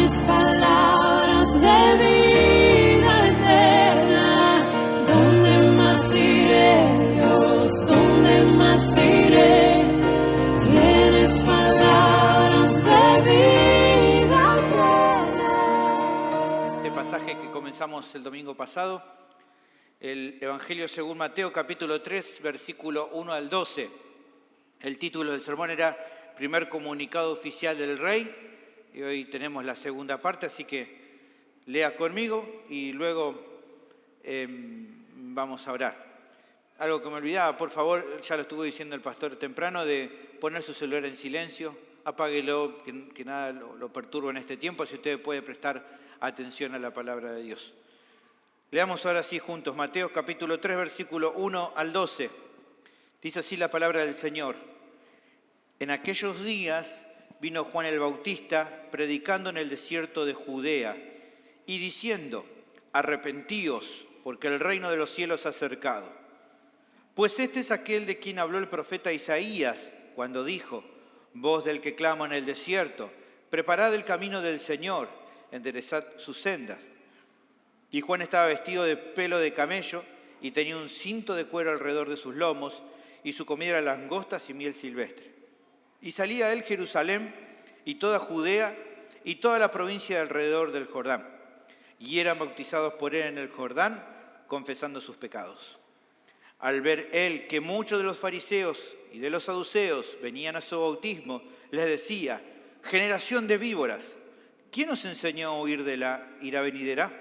Tienes palabras de vida eterna. ¿Dónde más iré, Dios? ¿Dónde más iré? Tienes palabras de vida eterna. Este pasaje que comenzamos el domingo pasado, el Evangelio según Mateo, capítulo 3, versículo 1 al 12. El título del sermón era Primer comunicado oficial del Rey, y hoy tenemos la segunda parte, así que lea conmigo y luego vamos a orar. Algo que me olvidaba, por favor, ya lo estuvo diciendo el pastor temprano, de poner su celular en silencio, apáguelo, que nada lo perturbe en este tiempo, si usted puede prestar atención a la palabra de Dios. Leamos ahora sí juntos, Mateo capítulo 3, versículo 1 al 12. Dice así la palabra del Señor. En aquellos días vino Juan el Bautista predicando en el desierto de Judea y diciendo, arrepentíos, porque el reino de los cielos se ha acercado. Pues este es aquel de quien habló el profeta Isaías cuando dijo, voz del que clama en el desierto, preparad el camino del Señor, enderezad sus sendas. Y Juan estaba vestido de pelo de camello y tenía un cinto de cuero alrededor de sus lomos y su comida era langostas y miel silvestre. Y salía él Jerusalén y toda Judea y toda la provincia de alrededor del Jordán. Y eran bautizados por él en el Jordán, confesando sus pecados. Al ver él que muchos de los fariseos y de los saduceos venían a su bautismo, les decía, generación de víboras, ¿quién os enseñó a huir de la ira venidera?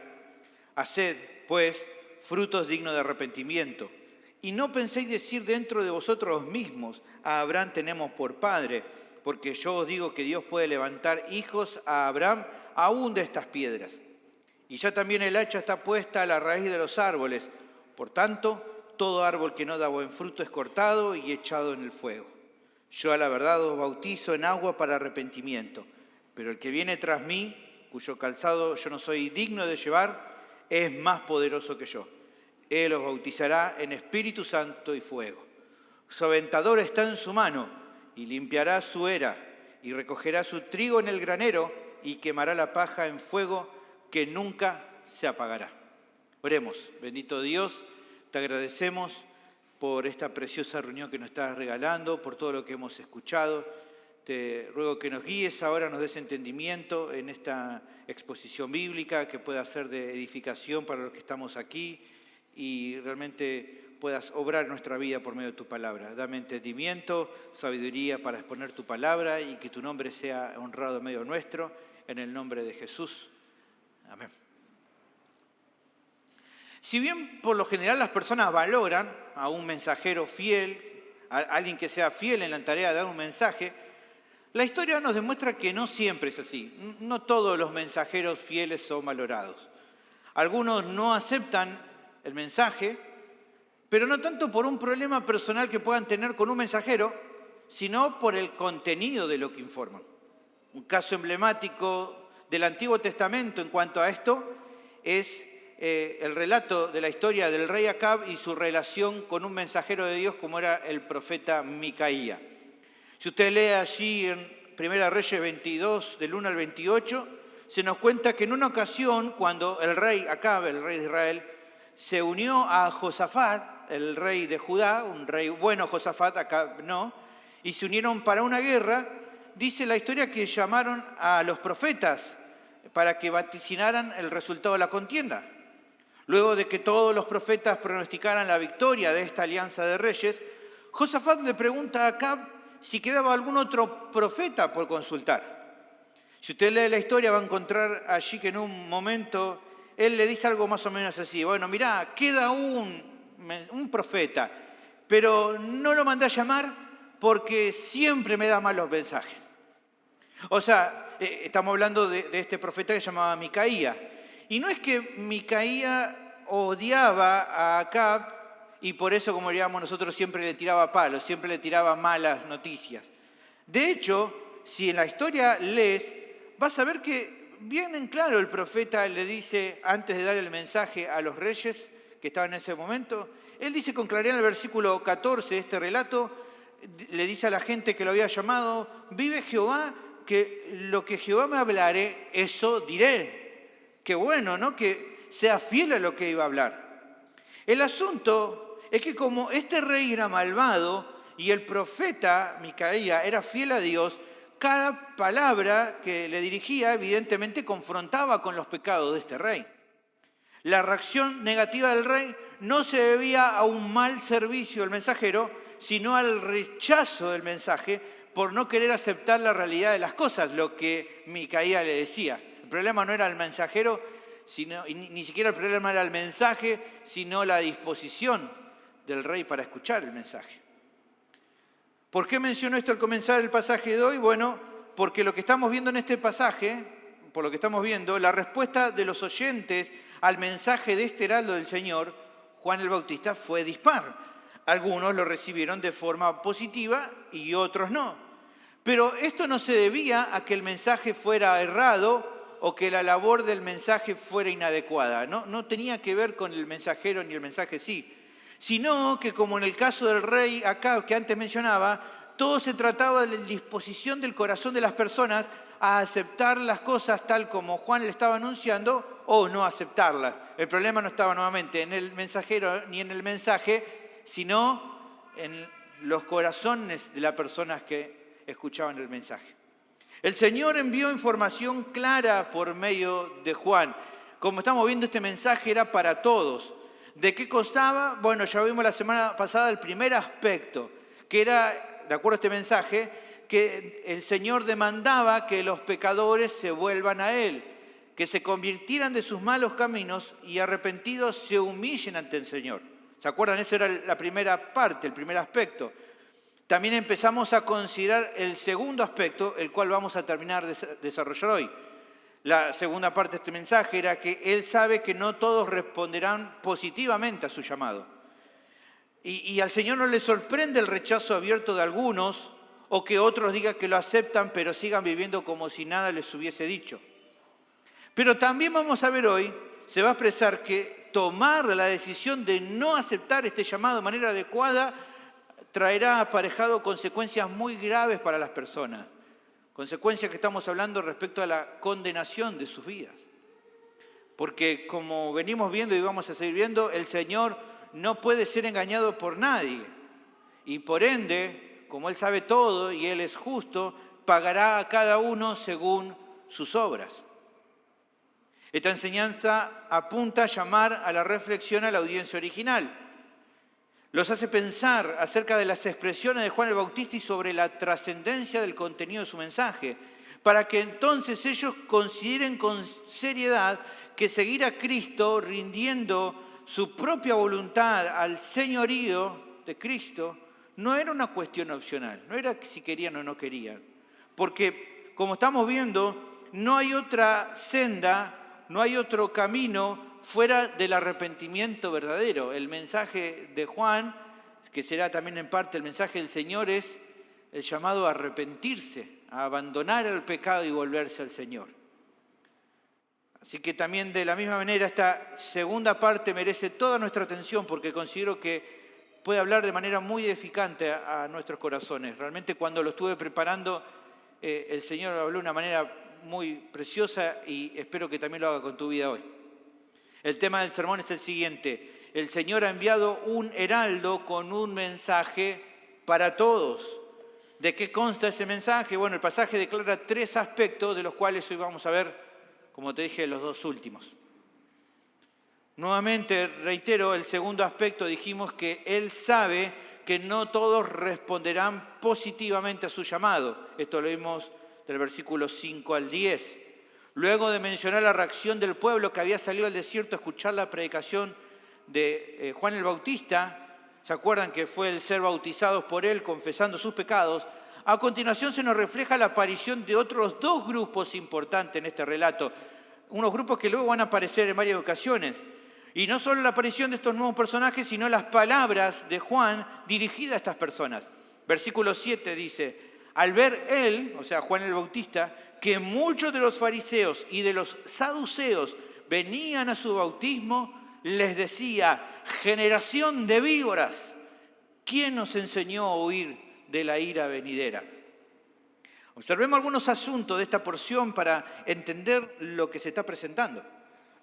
Haced, pues, frutos dignos de arrepentimiento. Y no penséis decir dentro de vosotros mismos, a Abraham tenemos por padre, porque yo os digo que Dios puede levantar hijos a Abraham aún de estas piedras. Y ya también el hacha está puesta a la raíz de los árboles. Por tanto, todo árbol que no da buen fruto es cortado y echado en el fuego. Yo a la verdad os bautizo en agua para arrepentimiento, pero el que viene tras mí, cuyo calzado yo no soy digno de llevar, es más poderoso que yo. Él os bautizará en Espíritu Santo y fuego. Su aventador está en su mano y limpiará su era y recogerá su trigo en el granero y quemará la paja en fuego que nunca se apagará. Oremos, bendito Dios, te agradecemos por esta preciosa reunión que nos estás regalando, por todo lo que hemos escuchado. Te ruego que nos guíes ahora, nos des entendimiento en esta exposición bíblica que pueda ser de edificación para los que estamos aquí y realmente puedas obrar en nuestra vida por medio de tu palabra. Dame entendimiento, sabiduría para exponer tu palabra y que tu nombre sea honrado en medio nuestro, en el nombre de Jesús. Amén. Si bien por lo general las personas valoran a un mensajero fiel, a alguien que sea fiel en la tarea de dar un mensaje, la historia nos demuestra que no siempre es así. No todos los mensajeros fieles son valorados. Algunos no aceptan el mensaje, pero no tanto por un problema personal que puedan tener con un mensajero, sino por el contenido de lo que informan. Un caso emblemático del Antiguo Testamento en cuanto a esto es el relato de la historia del rey Acab y su relación con un mensajero de Dios como era el profeta Micaía. Si usted lee allí en 1 Reyes 22, del 1 al 28, se nos cuenta que en una ocasión, cuando el rey Acab, el rey de Israel, se unió a Josafat, el rey de Judá, un rey bueno, Josafat, Acab no, y se unieron para una guerra, dice la historia que llamaron a los profetas para que vaticinaran el resultado de la contienda. Luego de que todos los profetas pronosticaran la victoria de esta alianza de reyes, Josafat le pregunta a Acab si quedaba algún otro profeta por consultar. Si usted lee la historia va a encontrar allí que en un momento él le dice algo más o menos así, bueno, mirá, queda un profeta, pero no lo mandé a llamar porque siempre me da malos mensajes. O sea, estamos hablando de este profeta que se llamaba Micaía. Y no es que Micaía odiaba a Acab y por eso, como diríamos nosotros, siempre le tiraba palos, siempre le tiraba malas noticias. De hecho, si en la historia lees, vas a ver que bien en claro el profeta le dice, antes de dar el mensaje a los reyes que estaban en ese momento, él dice con claridad en el versículo 14 de este relato, le dice a la gente que lo había llamado, vive Jehová, que lo que Jehová me hablare, eso diré. Qué bueno, ¿no? Que sea fiel a lo que iba a hablar. El asunto es que como este rey era malvado y el profeta Micaía era fiel a Dios, cada palabra que le dirigía evidentemente confrontaba con los pecados de este rey. La reacción negativa del rey no se debía a un mal servicio del mensajero, sino al rechazo del mensaje por no querer aceptar la realidad de las cosas, lo que Micaía le decía. El problema no era el mensajero, ni siquiera el problema era el mensaje, sino la disposición del rey para escuchar el mensaje. ¿Por qué menciono esto al comenzar el pasaje de hoy? Bueno, porque lo que estamos viendo en este pasaje, por lo que estamos viendo, la respuesta de los oyentes al mensaje de este heraldo del Señor, Juan el Bautista, fue dispar. Algunos lo recibieron de forma positiva y otros no. Pero esto no se debía a que el mensaje fuera errado o que la labor del mensaje fuera inadecuada. No tenía que ver con el mensajero ni el mensaje sí, sino que como en el caso del rey Acab que antes mencionaba, todo se trataba de la disposición del corazón de las personas a aceptar las cosas tal como Juan le estaba anunciando o no aceptarlas. El problema no estaba nuevamente en el mensajero ni en el mensaje, sino en los corazones de las personas que escuchaban el mensaje. El Señor envió información clara por medio de Juan. Como estamos viendo, este mensaje era para todos. ¿De qué constaba? Bueno, ya vimos la semana pasada el primer aspecto, que era, de acuerdo a este mensaje, que el Señor demandaba que los pecadores se vuelvan a Él, que se convirtieran de sus malos caminos y arrepentidos se humillen ante el Señor. ¿Se acuerdan? Esa era la primera parte, el primer aspecto. También empezamos a considerar el segundo aspecto, el cual vamos a terminar de desarrollar hoy. La segunda parte de este mensaje era que Él sabe que no todos responderán positivamente a su llamado. Y al Señor no le sorprende el rechazo abierto de algunos o que otros digan que lo aceptan pero sigan viviendo como si nada les hubiese dicho. Pero también vamos a ver hoy, se va a expresar que tomar la decisión de no aceptar este llamado de manera adecuada traerá aparejado consecuencias muy graves para las personas. Consecuencias que estamos hablando respecto a la condenación de sus vidas. Porque como venimos viendo y vamos a seguir viendo, el Señor no puede ser engañado por nadie. Y por ende, como Él sabe todo y Él es justo, pagará a cada uno según sus obras. Esta enseñanza apunta a llamar a la reflexión a la audiencia original. Los hace pensar acerca de las expresiones de Juan el Bautista y sobre la trascendencia del contenido de su mensaje, para que entonces ellos consideren con seriedad que seguir a Cristo rindiendo su propia voluntad al señorío de Cristo no era una cuestión opcional, no era si querían o no querían. Porque, como estamos viendo, no hay otra senda, no hay otro camino fuera del arrepentimiento verdadero. El mensaje de Juan, que será también en parte el mensaje del Señor, es el llamado a arrepentirse, a abandonar el pecado y volverse al Señor. Así que también de la misma manera esta segunda parte merece toda nuestra atención porque considero que puede hablar de manera muy edificante a nuestros corazones. Realmente cuando lo estuve preparando, el Señor habló de una manera muy preciosa y espero que también lo haga con tu vida hoy. El tema del sermón es el siguiente. El Señor ha enviado un heraldo con un mensaje para todos. ¿De qué consta ese mensaje? Bueno, el pasaje declara 3 aspectos de los cuales hoy vamos a ver, como te dije, los 2 últimos. Nuevamente, reitero, el segundo aspecto, dijimos que Él sabe que no todos responderán positivamente a su llamado. Esto lo vimos del versículo 5 al 10. Luego de mencionar la reacción del pueblo que había salido al desierto a escuchar la predicación de Juan el Bautista, ¿se acuerdan que fue el ser bautizados por él confesando sus pecados? A continuación se nos refleja la aparición de otros 2 grupos importantes en este relato, unos grupos que luego van a aparecer en varias ocasiones. Y no solo la aparición de estos nuevos personajes, sino las palabras de Juan dirigidas a estas personas. Versículo 7 dice: al ver él, o sea Juan el Bautista, que muchos de los fariseos y de los saduceos venían a su bautismo, les decía: generación de víboras, ¿quién nos enseñó a huir de la ira venidera? Observemos algunos asuntos de esta porción para entender lo que se está presentando.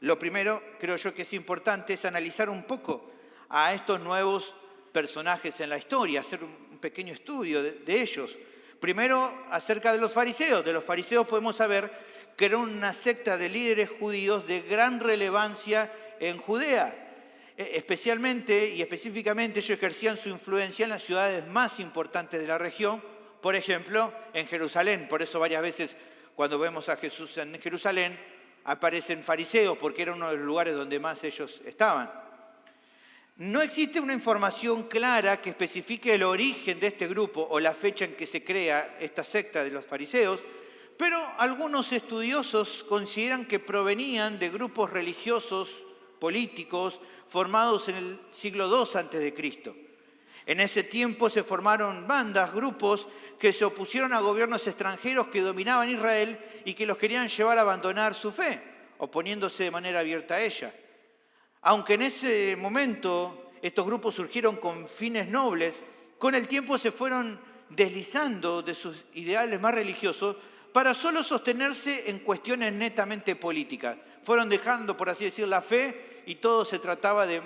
Lo primero, creo yo que es importante, es analizar un poco a estos nuevos personajes en la historia, hacer un pequeño estudio de ellos. Primero, acerca de los fariseos. De los fariseos podemos saber que era una secta de líderes judíos de gran relevancia en Judea. Especialmente y específicamente ellos ejercían su influencia en las ciudades más importantes de la región, por ejemplo, en Jerusalén. Por eso varias veces cuando vemos a Jesús en Jerusalén aparecen fariseos, porque era uno de los lugares donde más ellos estaban. No existe una información clara que especifique el origen de este grupo o la fecha en que se crea esta secta de los fariseos, pero algunos estudiosos consideran que provenían de grupos religiosos, políticos, formados en el siglo II a.C. En ese tiempo se formaron bandas, grupos que se opusieron a gobiernos extranjeros que dominaban Israel y que los querían llevar a abandonar su fe, oponiéndose de manera abierta a ella. Aunque en ese momento estos grupos surgieron con fines nobles, con el tiempo se fueron deslizando de sus ideales más religiosos para solo sostenerse en cuestiones netamente políticas. Fueron dejando, por así decir, la fe y todo se trataba de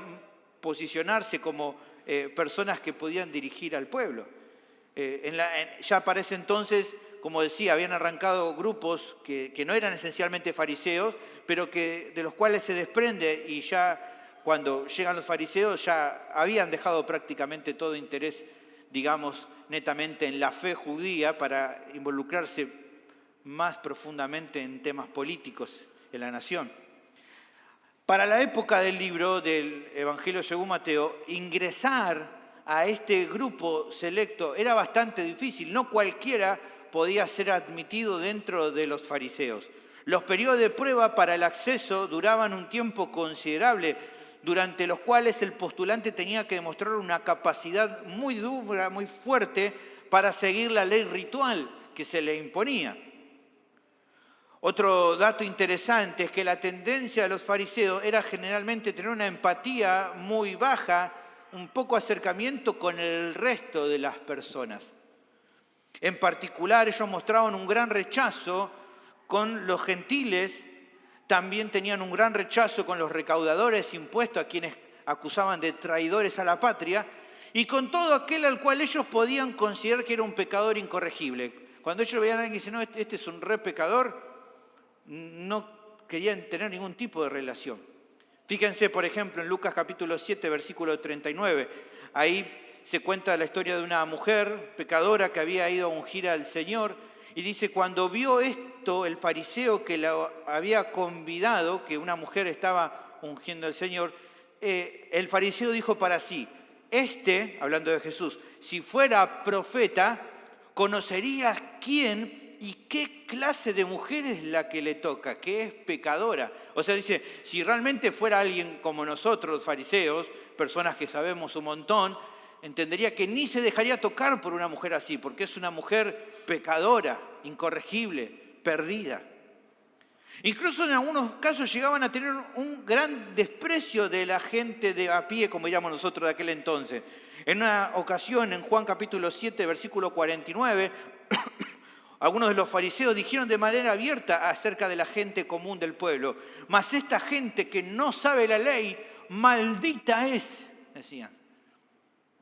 posicionarse como personas que podían dirigir al pueblo. Ya para ese entonces, como decía, habían arrancado grupos que no eran esencialmente fariseos, pero de los cuales se desprende y ya cuando llegan los fariseos ya habían dejado prácticamente todo interés, digamos, netamente en la fe judía para involucrarse más profundamente en temas políticos en la nación. Para la época del libro del Evangelio según Mateo, ingresar a este grupo selecto era bastante difícil. No cualquiera podía ser admitido dentro de los fariseos. Los periodos de prueba para el acceso duraban un tiempo considerable, durante los cuales el postulante tenía que demostrar una capacidad muy dura, muy fuerte, para seguir la ley ritual que se le imponía. Otro dato interesante es que la tendencia de los fariseos era generalmente tener una empatía muy baja, un poco acercamiento con el resto de las personas. En particular, ellos mostraban un gran rechazo con los gentiles, también tenían un gran rechazo con los recaudadores impuestos, a quienes acusaban de traidores a la patria, y con todo aquel al cual ellos podían considerar que era un pecador incorregible. Cuando ellos veían a alguien y decían, no, este es un re pecador, no querían tener ningún tipo de relación. Fíjense, por ejemplo, en Lucas capítulo 7, versículo 39. Ahí se cuenta la historia de una mujer pecadora que había ido a ungir al Señor. Y dice, cuando vio esto, el fariseo que la había convidado, que una mujer estaba ungiendo al Señor, el fariseo dijo para sí, hablando de Jesús, si fuera profeta, conocería quién y qué clase de mujer es la que le toca, que es pecadora. O sea, dice, si realmente fuera alguien como nosotros, los fariseos, personas que sabemos un montón, entendería que ni se dejaría tocar por una mujer así, porque es una mujer pecadora, incorregible, perdida. Incluso en algunos casos llegaban a tener un gran desprecio de la gente de a pie, como diríamos nosotros de aquel entonces. En una ocasión, en Juan capítulo 7, versículo 49, algunos de los fariseos dijeron de manera abierta acerca de la gente común del pueblo, mas esta gente que no sabe la ley, maldita es, decían.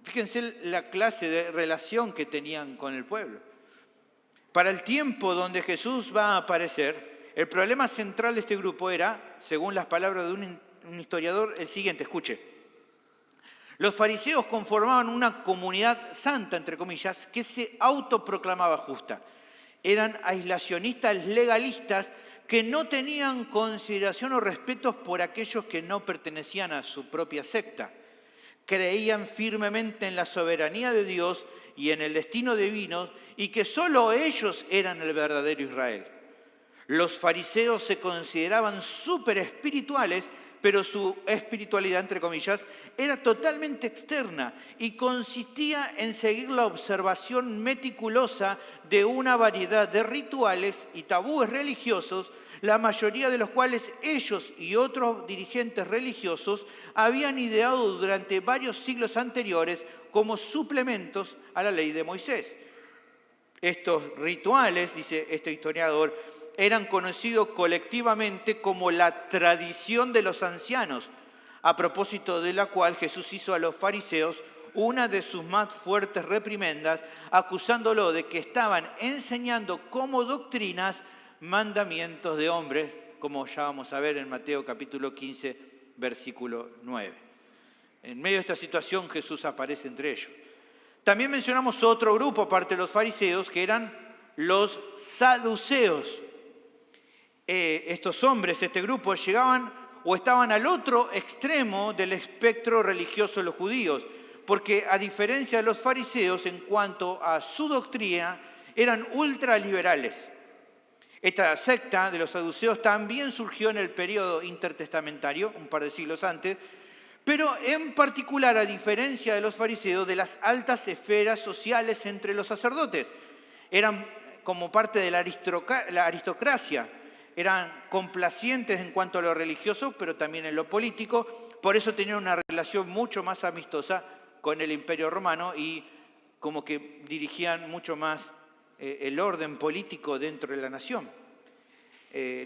Fíjense la clase de relación que tenían con el pueblo. Para el tiempo donde Jesús va a aparecer, el problema central de este grupo era, según las palabras de un historiador, el siguiente, escuche. Los fariseos conformaban una comunidad santa, entre comillas, que se autoproclamaba justa. Eran aislacionistas legalistas que no tenían consideración o respeto por aquellos que no pertenecían a su propia secta. Creían firmemente en la soberanía de Dios y en el destino divino y que solo ellos eran el verdadero Israel. Los fariseos se consideraban súper espirituales, pero su espiritualidad, entre comillas, era totalmente externa y consistía en seguir la observación meticulosa de una variedad de rituales y tabúes religiosos, la mayoría de los cuales ellos y otros dirigentes religiosos habían ideado durante varios siglos anteriores como suplementos a la ley de Moisés. Estos rituales, dice este historiador, eran conocidos colectivamente como la tradición de los ancianos, a propósito de la cual Jesús hizo a los fariseos una de sus más fuertes reprimendas, acusándolo de que estaban enseñando como doctrinas mandamientos de hombres, como ya vamos a ver en Mateo capítulo 15, versículo 9. En medio de esta situación Jesús aparece entre ellos. También mencionamos otro grupo, aparte de los fariseos, que eran los saduceos. Estos hombres, este grupo, llegaban o estaban al otro extremo del espectro religioso de los judíos, porque a diferencia de los fariseos, en cuanto a su doctrina, eran ultraliberales. Esta secta de los saduceos también surgió en el periodo intertestamentario, un par de siglos antes, pero en particular, a diferencia de los fariseos, de las altas esferas sociales entre los sacerdotes. Eran como parte de la aristocracia, eran complacientes en cuanto a lo religioso, pero también en lo político. Por eso tenían una relación mucho más amistosa con el Imperio Romano y como que dirigían mucho más el orden político dentro de la nación.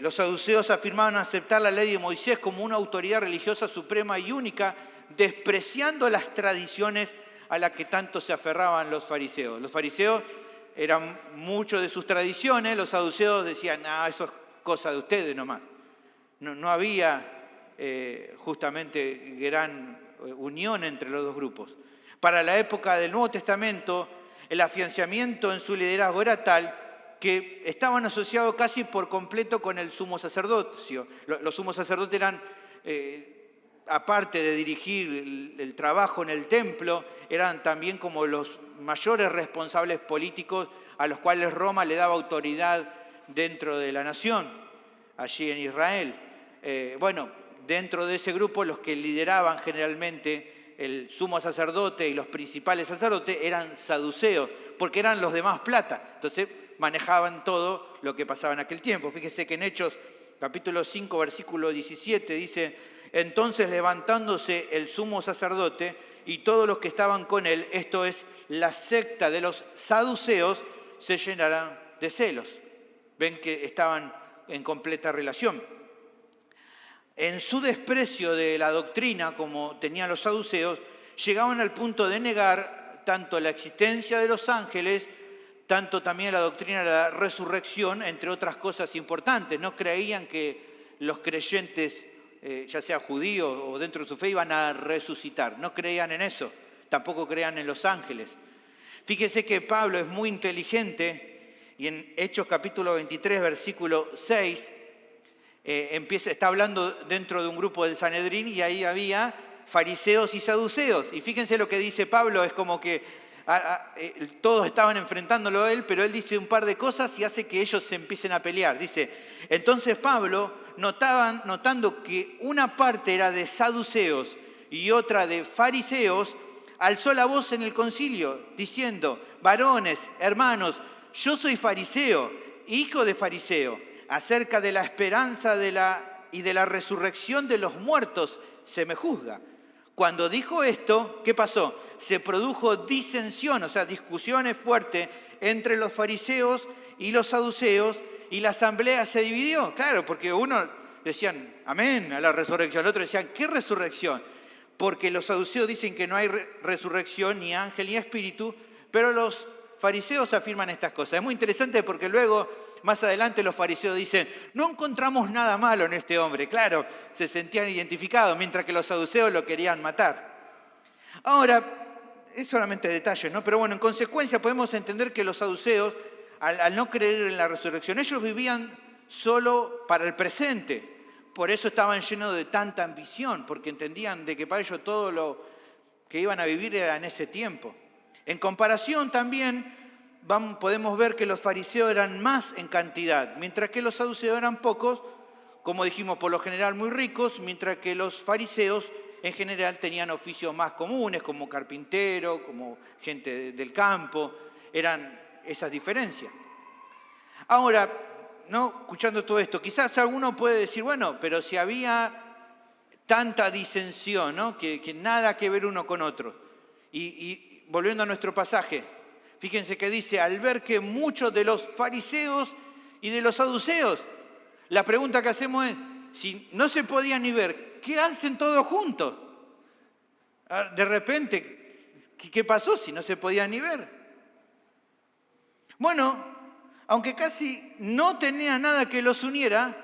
Los saduceos afirmaban aceptar la ley de Moisés como una autoridad religiosa suprema y única, despreciando las tradiciones a las que tanto se aferraban los fariseos. Los fariseos eran mucho de sus tradiciones, los saduceos decían, eso es cosa de ustedes nomás. No había justamente gran unión entre los dos grupos. Para la época del Nuevo Testamento, el afianzamiento en su liderazgo era tal que estaban asociados casi por completo con el sumo sacerdocio. Los sumos sacerdotes eran, aparte de dirigir el trabajo en el templo, eran también como los mayores responsables políticos a los cuales Roma le daba autoridad dentro de la nación, allí en Israel. Dentro de ese grupo los que lideraban generalmente el sumo sacerdote y los principales sacerdotes eran saduceos, porque eran los de más plata. Entonces manejaban todo lo que pasaba en aquel tiempo. Fíjese que en Hechos capítulo 5, versículo 17 dice, entonces levantándose el sumo sacerdote y todos los que estaban con él, esto es la secta de los saduceos, se llenarán de celos. Ven que estaban en completa relación. En su desprecio de la doctrina, como tenían los saduceos, llegaban al punto de negar tanto la existencia de los ángeles, tanto también la doctrina de la resurrección, entre otras cosas importantes. No creían que los creyentes, ya sea judíos o dentro de su fe, iban a resucitar. No creían en eso. Tampoco creían en los ángeles. Fíjese que Pablo es muy inteligente y en Hechos capítulo 23, versículo 6, está hablando dentro de un grupo del Sanedrín y ahí había fariseos y saduceos. Y fíjense lo que dice Pablo, es como que todos estaban enfrentándolo a él, pero él dice un par de cosas y hace que ellos se empiecen a pelear. Dice, entonces Pablo, notando que una parte era de saduceos y otra de fariseos, alzó la voz en el concilio, diciendo, varones, hermanos, yo soy fariseo, hijo de fariseo. Acerca de la esperanza y de la resurrección de los muertos se me juzga. Cuando dijo esto, ¿qué pasó? Se produjo disensión, o sea, discusiones fuertes entre los fariseos y los saduceos, y la asamblea se dividió. Claro, porque uno decían, amén a la resurrección, el otro decían, ¿qué resurrección? Porque los saduceos dicen que no hay resurrección, ni ángel, ni espíritu, pero los fariseos afirman estas cosas. Es muy interesante porque luego, más adelante, los fariseos dicen, no encontramos nada malo en este hombre. Claro, se sentían identificados, mientras que los saduceos lo querían matar. Ahora, es solamente detalle, ¿no? Pero bueno, en consecuencia podemos entender que los saduceos, al no creer en la resurrección, ellos vivían solo para el presente. Por eso estaban llenos de tanta ambición, porque entendían de que para ellos todo lo que iban a vivir era en ese tiempo. En comparación también podemos ver que los fariseos eran más en cantidad, mientras que los saduceos eran pocos, como dijimos, por lo general muy ricos, mientras que los fariseos en general tenían oficios más comunes, como carpintero, como gente del campo, eran esas diferencias. Ahora, ¿no? Escuchando todo esto, quizás alguno puede decir, bueno, pero si había tanta disensión, ¿no? que nada que ver uno con otro. Y volviendo a nuestro pasaje, Fíjense que dice, al ver que muchos de los fariseos y de los saduceos, la pregunta que hacemos es, si no se podían ni ver, ¿qué hacen todos juntos? De repente, ¿qué pasó si no se podían ni ver? Bueno, aunque casi no tenía nada que los uniera,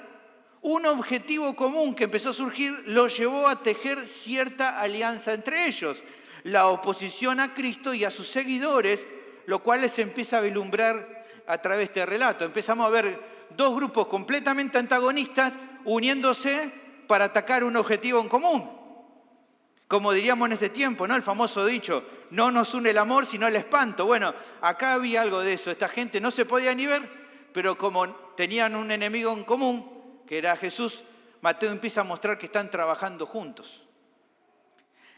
un objetivo común que empezó a surgir los llevó a tejer cierta alianza entre ellos, la oposición a Cristo y a sus seguidores, lo cual se empieza a vislumbrar a través de este relato. Empezamos a ver dos grupos completamente antagonistas uniéndose para atacar un objetivo en común. Como diríamos en este tiempo, ¿no? El famoso dicho, no nos une el amor sino el espanto. Bueno, acá había algo de eso. Esta gente no se podía ni ver, pero como tenían un enemigo en común, que era Jesús, Mateo empieza a mostrar que están trabajando juntos.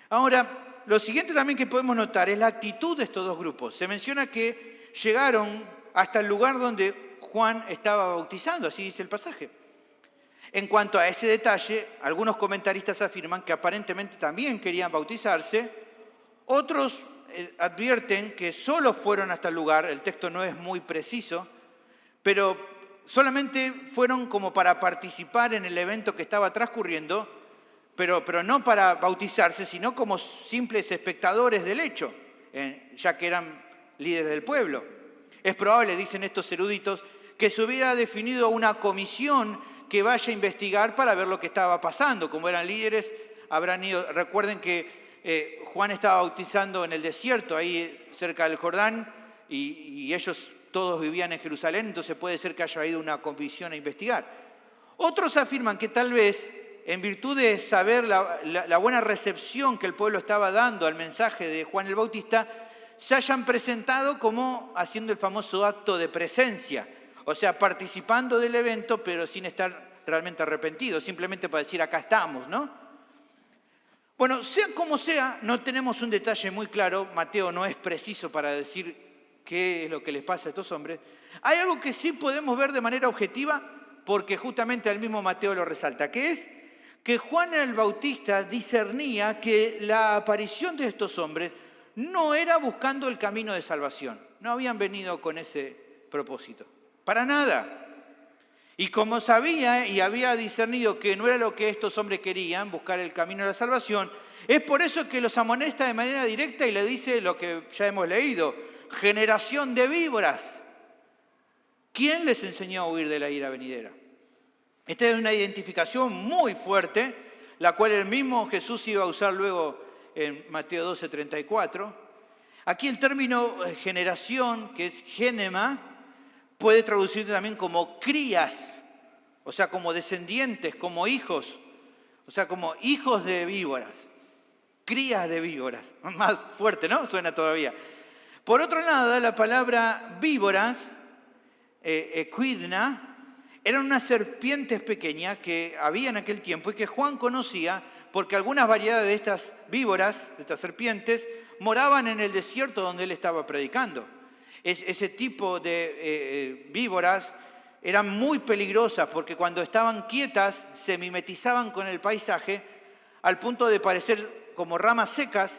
Ahora, lo siguiente también que podemos notar es la actitud de estos dos grupos. Se menciona que llegaron hasta el lugar donde Juan estaba bautizando, así dice el pasaje. En cuanto a ese detalle, algunos comentaristas afirman que aparentemente también querían bautizarse. Otros advierten que solo fueron hasta el lugar, el texto no es muy preciso, pero solamente fueron como para participar en el evento que estaba transcurriendo, pero no para bautizarse, sino como simples espectadores del hecho, ya que eran líderes del pueblo. Es probable, dicen estos eruditos, que se hubiera definido una comisión que vaya a investigar para ver lo que estaba pasando. Como eran líderes, habrán ido. Recuerden que Juan estaba bautizando en el desierto, ahí cerca del Jordán, y ellos todos vivían en Jerusalén, entonces puede ser que haya ido una comisión a investigar. Otros afirman que tal vez, en virtud de saber la buena recepción que el pueblo estaba dando al mensaje de Juan el Bautista, se hayan presentado como haciendo el famoso acto de presencia, o sea, participando del evento, pero sin estar realmente arrepentidos, simplemente para decir, acá estamos, ¿no? Bueno, sea como sea, no tenemos un detalle muy claro, Mateo no es preciso para decir qué es lo que les pasa a estos hombres. Hay algo que sí podemos ver de manera objetiva, porque justamente el mismo Mateo lo resalta, que es que Juan el Bautista discernía que la aparición de estos hombres no era buscando el camino de salvación. No habían venido con ese propósito. Para nada. Y como sabía y había discernido que no era lo que estos hombres querían, buscar el camino de la salvación, es por eso que los amonesta de manera directa y le dice lo que ya hemos leído, generación de víboras. ¿Quién les enseñó a huir de la ira venidera? Esta es una identificación muy fuerte, la cual el mismo Jesús iba a usar luego en Mateo 12:34. Aquí el término generación, que es génema, puede traducirse también como crías, o sea, como descendientes, como hijos, o sea, como hijos de víboras, crías de víboras. Más fuerte, ¿no? Suena todavía. Por otro lado, la palabra víboras, equidna, eran unas serpientes pequeñas que había en aquel tiempo y que Juan conocía porque algunas variedades de estas víboras, de estas serpientes, moraban en el desierto donde él estaba predicando. Ese tipo de víboras eran muy peligrosas porque cuando estaban quietas se mimetizaban con el paisaje al punto de parecer como ramas secas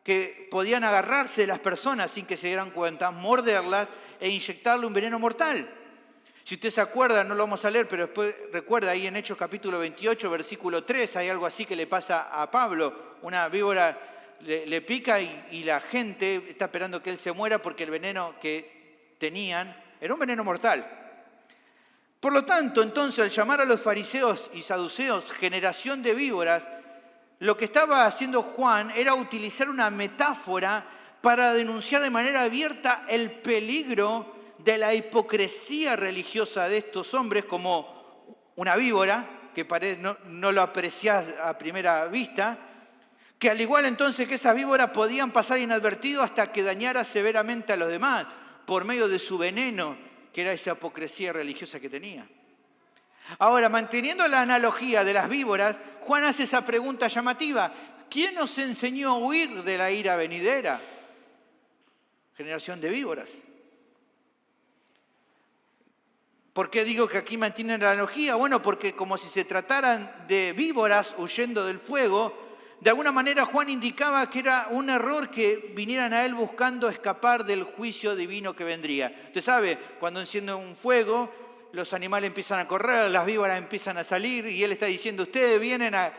que podían agarrarse de las personas sin que se dieran cuenta, morderlas e inyectarle un veneno mortal. Si usted se acuerda, no lo vamos a leer, pero después recuerda ahí en Hechos capítulo 28, versículo 3, hay algo así que le pasa a Pablo. Una víbora le pica y la gente está esperando que él se muera porque el veneno que tenían era un veneno mortal. Por lo tanto, entonces, al llamar a los fariseos y saduceos generación de víboras, lo que estaba haciendo Juan era utilizar una metáfora para denunciar de manera abierta el peligro de la hipocresía religiosa de estos hombres como una víbora, que no lo apreciás a primera vista, que al igual entonces que esas víboras podían pasar inadvertido hasta que dañara severamente a los demás por medio de su veneno, que era esa hipocresía religiosa que tenía. Ahora, manteniendo la analogía de las víboras, Juan hace esa pregunta llamativa: ¿quién nos enseñó a huir de la ira venidera? Generación de víboras. ¿Por qué digo que aquí mantienen la analogía? Bueno, porque como si se trataran de víboras huyendo del fuego, De alguna manera Juan indicaba que era un error que vinieran a él buscando escapar del juicio divino que vendría. Usted sabe, cuando enciende un fuego, los animales empiezan a correr, las víboras empiezan a salir y él está diciendo, ustedes vienen a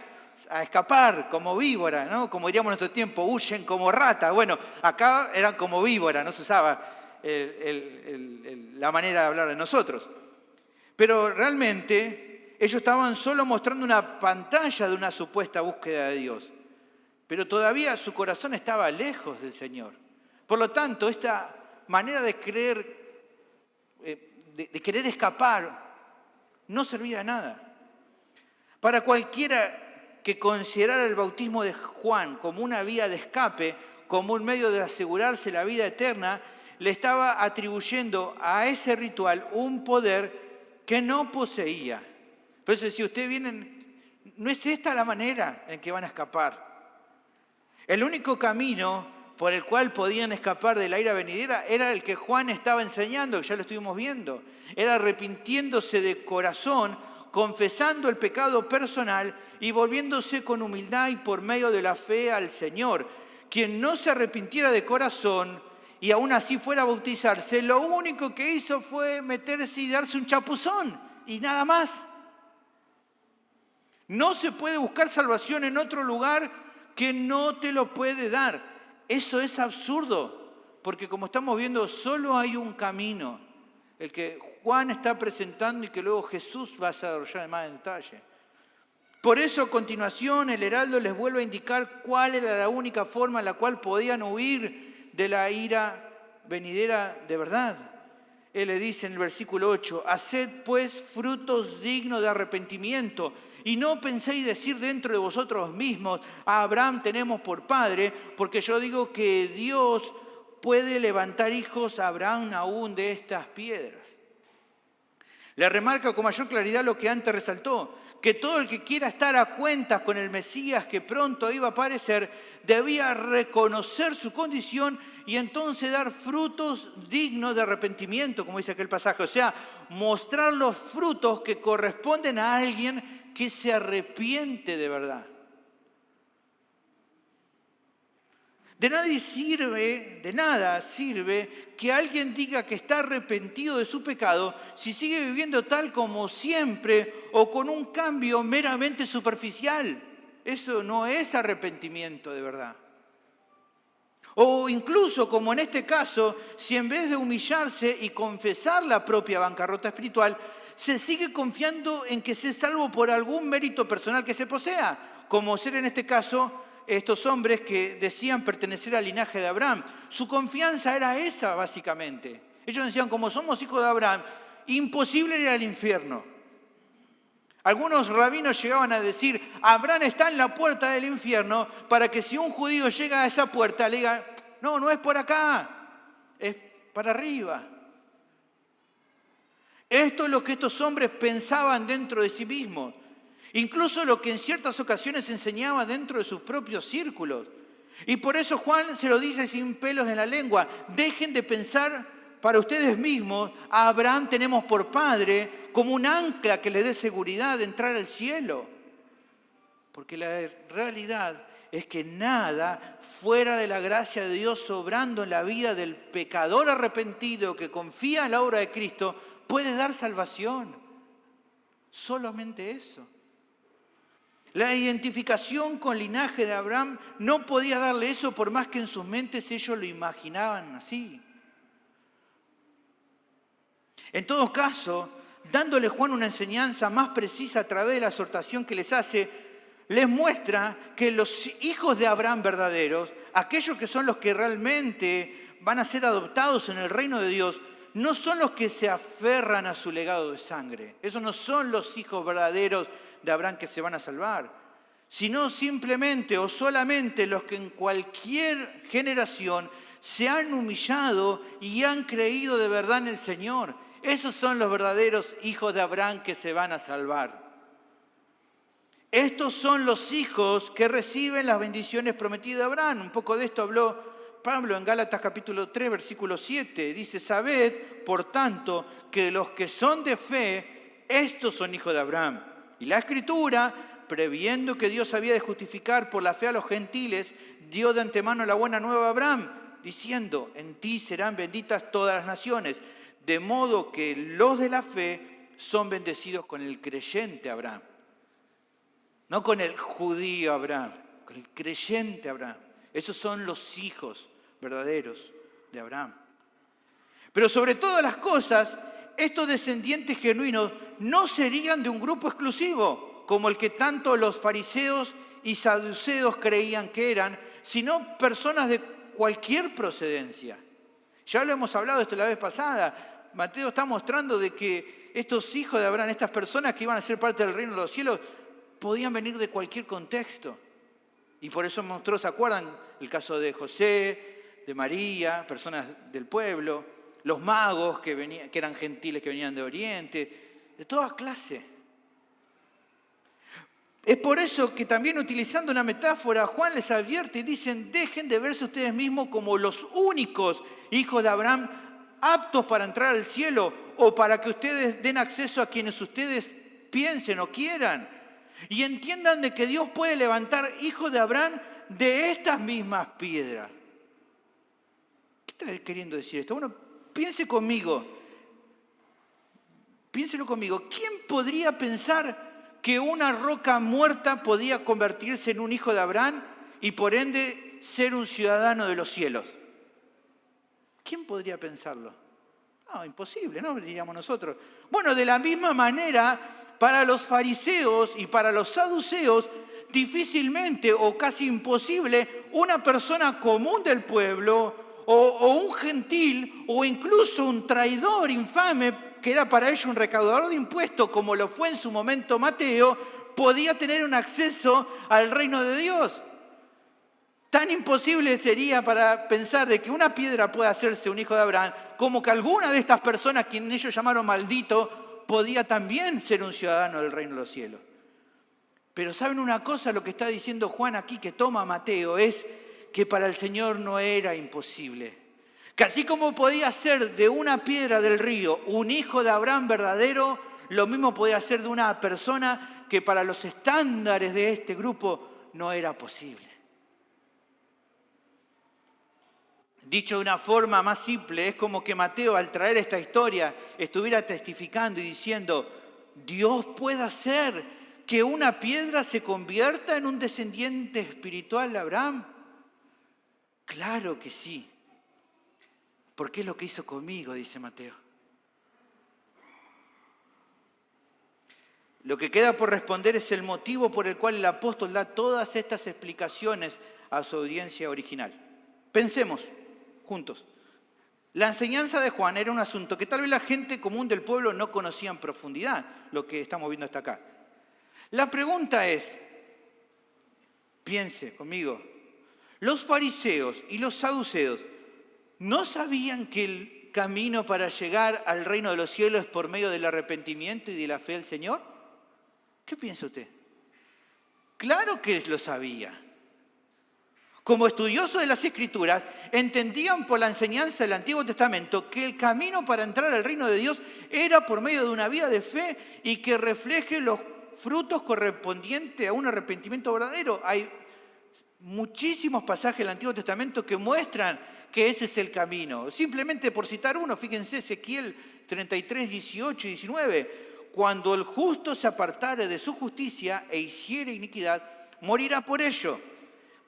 escapar como víbora, ¿no? Como diríamos en nuestro tiempo, huyen como rata. Bueno, acá eran como víbora, no se usaba la manera de hablar de nosotros. Pero realmente ellos estaban solo mostrando una pantalla de una supuesta búsqueda de Dios. Pero todavía su corazón estaba lejos del Señor. Por lo tanto, esta manera de creer, de querer escapar, no servía de nada. Para cualquiera que considerara el bautismo de Juan como una vía de escape, como un medio de asegurarse la vida eterna, le estaba atribuyendo a ese ritual un poder que no poseía. Por eso, si ustedes vienen, no es esta la manera en que van a escapar. El único camino por el cual podían escapar de la ira venidera era el que Juan estaba enseñando, que ya lo estuvimos viendo. Era arrepintiéndose de corazón, confesando el pecado personal y volviéndose con humildad y por medio de la fe al Señor. Quien no se arrepintiera de corazón y aún así fuera a bautizarse, lo único que hizo fue meterse y darse un chapuzón y nada más. No se puede buscar salvación en otro lugar que no te lo puede dar. Eso es absurdo, porque como estamos viendo, solo hay un camino, el que Juan está presentando y que luego Jesús va a desarrollar más en detalle. Por eso, a continuación, el heraldo les vuelve a indicar cuál era la única forma en la cual podían huir de la ira venidera de verdad. Él le dice en el versículo 8, haced pues frutos dignos de arrepentimiento, y no penséis decir dentro de vosotros mismos, a Abraham tenemos por padre, porque yo digo que Dios puede levantar hijos a Abraham aún de estas piedras. Le remarca con mayor claridad lo que antes resaltó, que todo el que quiera estar a cuentas con el Mesías que pronto iba a aparecer, debía reconocer su condición y entonces dar frutos dignos de arrepentimiento, como dice aquel pasaje. O sea, mostrar los frutos que corresponden a alguien que se arrepiente de verdad. De nada sirve que alguien diga que está arrepentido de su pecado si sigue viviendo tal como siempre o con un cambio meramente superficial. Eso no es arrepentimiento de verdad. O incluso, como en este caso, si en vez de humillarse y confesar la propia bancarrota espiritual, se sigue confiando en que se es salvo por algún mérito personal que se posea, como ser en este caso estos hombres que decían pertenecer al linaje de Abraham. Su confianza era esa, básicamente. Ellos decían, como somos hijos de Abraham, imposible ir al infierno. Algunos rabinos llegaban a decir, Abraham está en la puerta del infierno, para que si un judío llega a esa puerta, le diga, no, no es por acá, es para arriba. Esto es lo que estos hombres pensaban dentro de sí mismos. Incluso lo que en ciertas ocasiones enseñaba dentro de sus propios círculos. Y por eso Juan se lo dice sin pelos en la lengua. Dejen de pensar para ustedes mismos, a Abraham tenemos por padre como un ancla que le dé seguridad de entrar al cielo. Porque la realidad es que nada fuera de la gracia de Dios obrando en la vida del pecador arrepentido que confía en la obra de Cristo puede dar salvación. Solamente eso. La identificación con el linaje de Abraham no podía darle eso por más que en sus mentes ellos lo imaginaban así. En todo caso, dándole Juan una enseñanza más precisa a través de la exhortación que les hace, les muestra que los hijos de Abraham verdaderos, aquellos que son los que realmente van a ser adoptados en el reino de Dios, no son los que se aferran a su legado de sangre. Esos no son los hijos verdaderos de Abraham que se van a salvar, sino simplemente o solamente los que en cualquier generación se han humillado y han creído de verdad en el Señor. Esos son los verdaderos hijos de Abraham que se van a salvar. Estos son los hijos que reciben las bendiciones prometidas de Abraham. Un poco de esto habló Pablo en Gálatas capítulo 3, versículo 7. Dice, sabed, por tanto, que los que son de fe, estos son hijos de Abraham. Y la Escritura previendo que Dios había de justificar por la fe a los gentiles, dio de antemano la buena nueva a Abraham, diciendo, en ti serán benditas todas las naciones. De modo que los de la fe son bendecidos con el creyente Abraham. No con el judío Abraham, con el creyente Abraham. Esos son los hijos verdaderos de Abraham. Pero sobre todas las cosas, estos descendientes genuinos no serían de un grupo exclusivo, como el que tanto los fariseos y saduceos creían que eran, sino personas de cualquier procedencia. Ya lo hemos hablado esto la vez pasada. Mateo está mostrando de que estos hijos de Abraham, estas personas que iban a ser parte del reino de los cielos, podían venir de cualquier contexto. Y por eso mostró, ¿se acuerdan? El caso de José, de María, personas del pueblo, los magos que eran gentiles, que venían de Oriente, de toda clase. Es por eso que también utilizando una metáfora, Juan les advierte y dicen, dejen de verse ustedes mismos como los únicos hijos de Abraham aptos para entrar al cielo o para que ustedes den acceso a quienes ustedes piensen o quieran. Y entiendan de que Dios puede levantar hijos de Abraham de estas mismas piedras. ¿Qué está queriendo decir esto? Bueno, piénselo conmigo. ¿Quién podría pensar que una roca muerta podía convertirse en un hijo de Abraham y por ende ser un ciudadano de los cielos? ¿Quién podría pensarlo? No, imposible, ¿no? Diríamos nosotros. Bueno, de la misma manera, para los fariseos y para los saduceos, difícilmente o casi imposible, una persona común del pueblo o un gentil o incluso un traidor infame, que era para ellos un recaudador de impuestos, como lo fue en su momento Mateo, podía tener un acceso al reino de Dios. Tan imposible sería para pensar de que una piedra pueda hacerse un hijo de Abraham, como que alguna de estas personas, quien ellos llamaron maldito, podía también ser un ciudadano del reino de los cielos. Pero ¿saben una cosa? Lo que está diciendo Juan aquí, que toma a Mateo, es que para el Señor no era imposible. Que así como podía ser de una piedra del río un hijo de Abraham verdadero, lo mismo podía ser de una persona que para los estándares de este grupo no era posible. Dicho de una forma más simple, es como que Mateo, al traer esta historia, estuviera testificando y diciendo, Dios puede hacer que una piedra se convierta en un descendiente espiritual de Abraham. Claro que sí, porque es lo que hizo conmigo, dice Mateo. Lo que queda por responder es el motivo por el cual el apóstol da todas estas explicaciones a su audiencia original. Pensemos juntos. La enseñanza de Juan era un asunto que tal vez la gente común del pueblo no conocía en profundidad, lo que estamos viendo hasta acá. La pregunta es, piense conmigo, los fariseos y los saduceos ¿no sabían que el camino para llegar al reino de los cielos es por medio del arrepentimiento y de la fe al Señor? ¿Qué piensa usted? Claro que lo sabía. Como estudiosos de las Escrituras, entendían por la enseñanza del Antiguo Testamento que el camino para entrar al reino de Dios era por medio de una vida de fe y que refleje los frutos correspondientes a un arrepentimiento verdadero. Hay muchísimos pasajes del Antiguo Testamento que muestran que ese es el camino. Simplemente por citar uno, fíjense, Ezequiel 33, 18 y 19. Cuando el justo se apartare de su justicia e hiciere iniquidad, morirá por ello.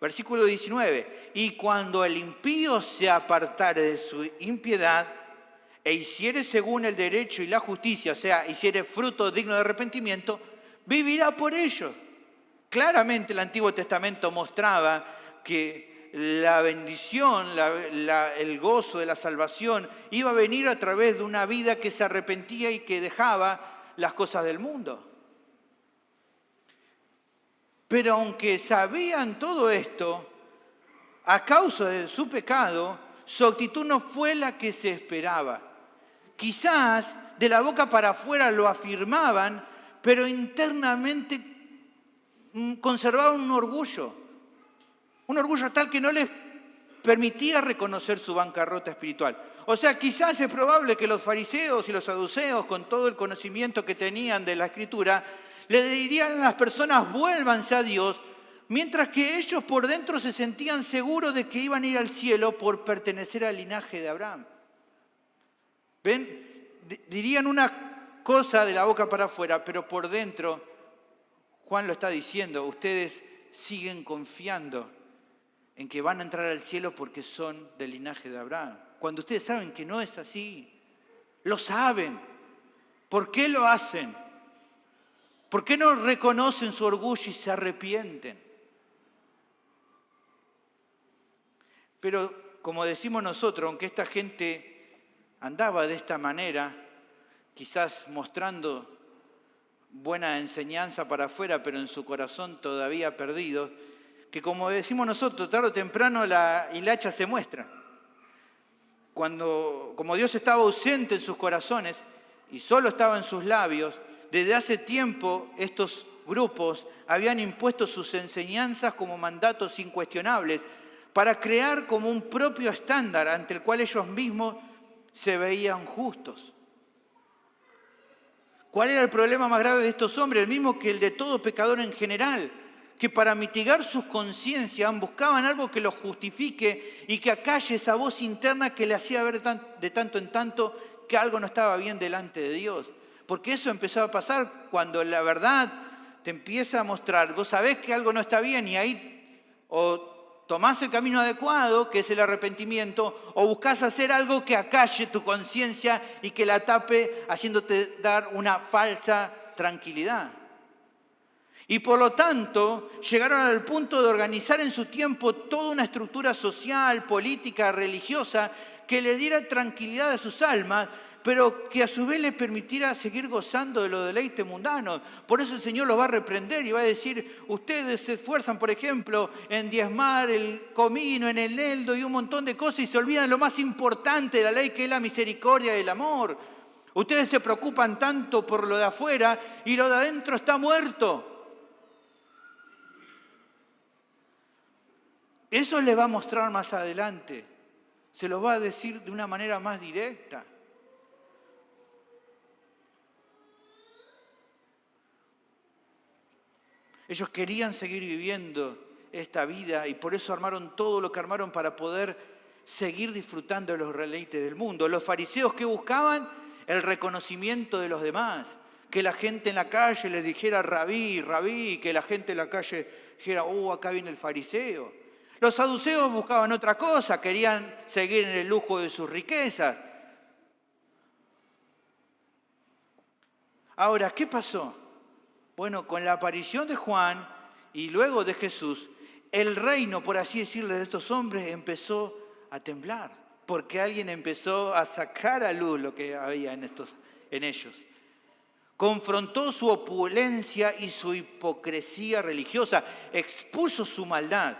Versículo 19. Y cuando el impío se apartare de su impiedad e hiciere según el derecho y la justicia, o sea, hiciere fruto digno de arrepentimiento, vivirá por ello. Claramente el Antiguo Testamento mostraba que la bendición, el gozo de la salvación iba a venir a través de una vida que se arrepentía y que dejaba las cosas del mundo. Pero aunque sabían todo esto, a causa de su pecado, su actitud no fue la que se esperaba. Quizás de la boca para afuera lo afirmaban, pero internamente conservaban un orgullo tal que no les permitía reconocer su bancarrota espiritual. O sea, quizás es probable que los fariseos y los saduceos, con todo el conocimiento que tenían de la Escritura, Le dirían a las personas, vuélvanse a Dios, mientras que ellos por dentro se sentían seguros de que iban a ir al cielo por pertenecer al linaje de Abraham. ¿Ven? Dirían una cosa de la boca para afuera, pero por dentro, Juan lo está diciendo, ustedes siguen confiando en que van a entrar al cielo porque son del linaje de Abraham. Cuando ustedes saben que no es así, lo saben. ¿Por qué lo hacen? ¿Por qué no reconocen su orgullo y se arrepienten? Pero como decimos nosotros, aunque esta gente andaba de esta manera, quizás mostrando buena enseñanza para afuera, pero en su corazón todavía perdido, que como decimos nosotros, tarde o temprano la hilacha se muestra. Como Dios estaba ausente en sus corazones y solo estaba en sus labios, desde hace tiempo estos grupos habían impuesto sus enseñanzas como mandatos incuestionables para crear como un propio estándar ante el cual ellos mismos se veían justos. ¿Cuál era el problema más grave de estos hombres? El mismo que el de todo pecador en general, que para mitigar sus conciencias buscaban algo que los justifique y que acalle esa voz interna que le hacía ver de tanto en tanto que algo no estaba bien delante de Dios. Porque eso empezó a pasar cuando la verdad te empieza a mostrar, vos sabés que algo no está bien y ahí o tomás el camino adecuado, que es el arrepentimiento, o buscás hacer algo que acalle tu conciencia y que la tape haciéndote dar una falsa tranquilidad. Y por lo tanto, llegaron al punto de organizar en su tiempo toda una estructura social, política, religiosa, que le diera tranquilidad a sus almas, pero que a su vez les permitiera seguir gozando de los deleites mundanos. Por eso el Señor los va a reprender y va a decir, ustedes se esfuerzan, por ejemplo, en diezmar el comino, en el eneldo y un montón de cosas y se olvidan de lo más importante de la ley, que es la misericordia y el amor. Ustedes se preocupan tanto por lo de afuera y lo de adentro está muerto. Eso le va a mostrar más adelante. Se lo va a decir de una manera más directa. Ellos querían seguir viviendo esta vida y por eso armaron todo lo que armaron para poder seguir disfrutando de los deleites del mundo. Los fariseos, ¿qué buscaban? El reconocimiento de los demás. Que la gente en la calle les dijera rabí, rabí, que la gente en la calle dijera, acá viene el fariseo. Los saduceos buscaban otra cosa, querían seguir en el lujo de sus riquezas. Ahora, ¿qué pasó? Bueno, con la aparición de Juan y luego de Jesús, el reino, por así decirlo, de estos hombres empezó a temblar, porque alguien empezó a sacar a luz lo que había en ellos. Confrontó su opulencia y su hipocresía religiosa, expuso su maldad.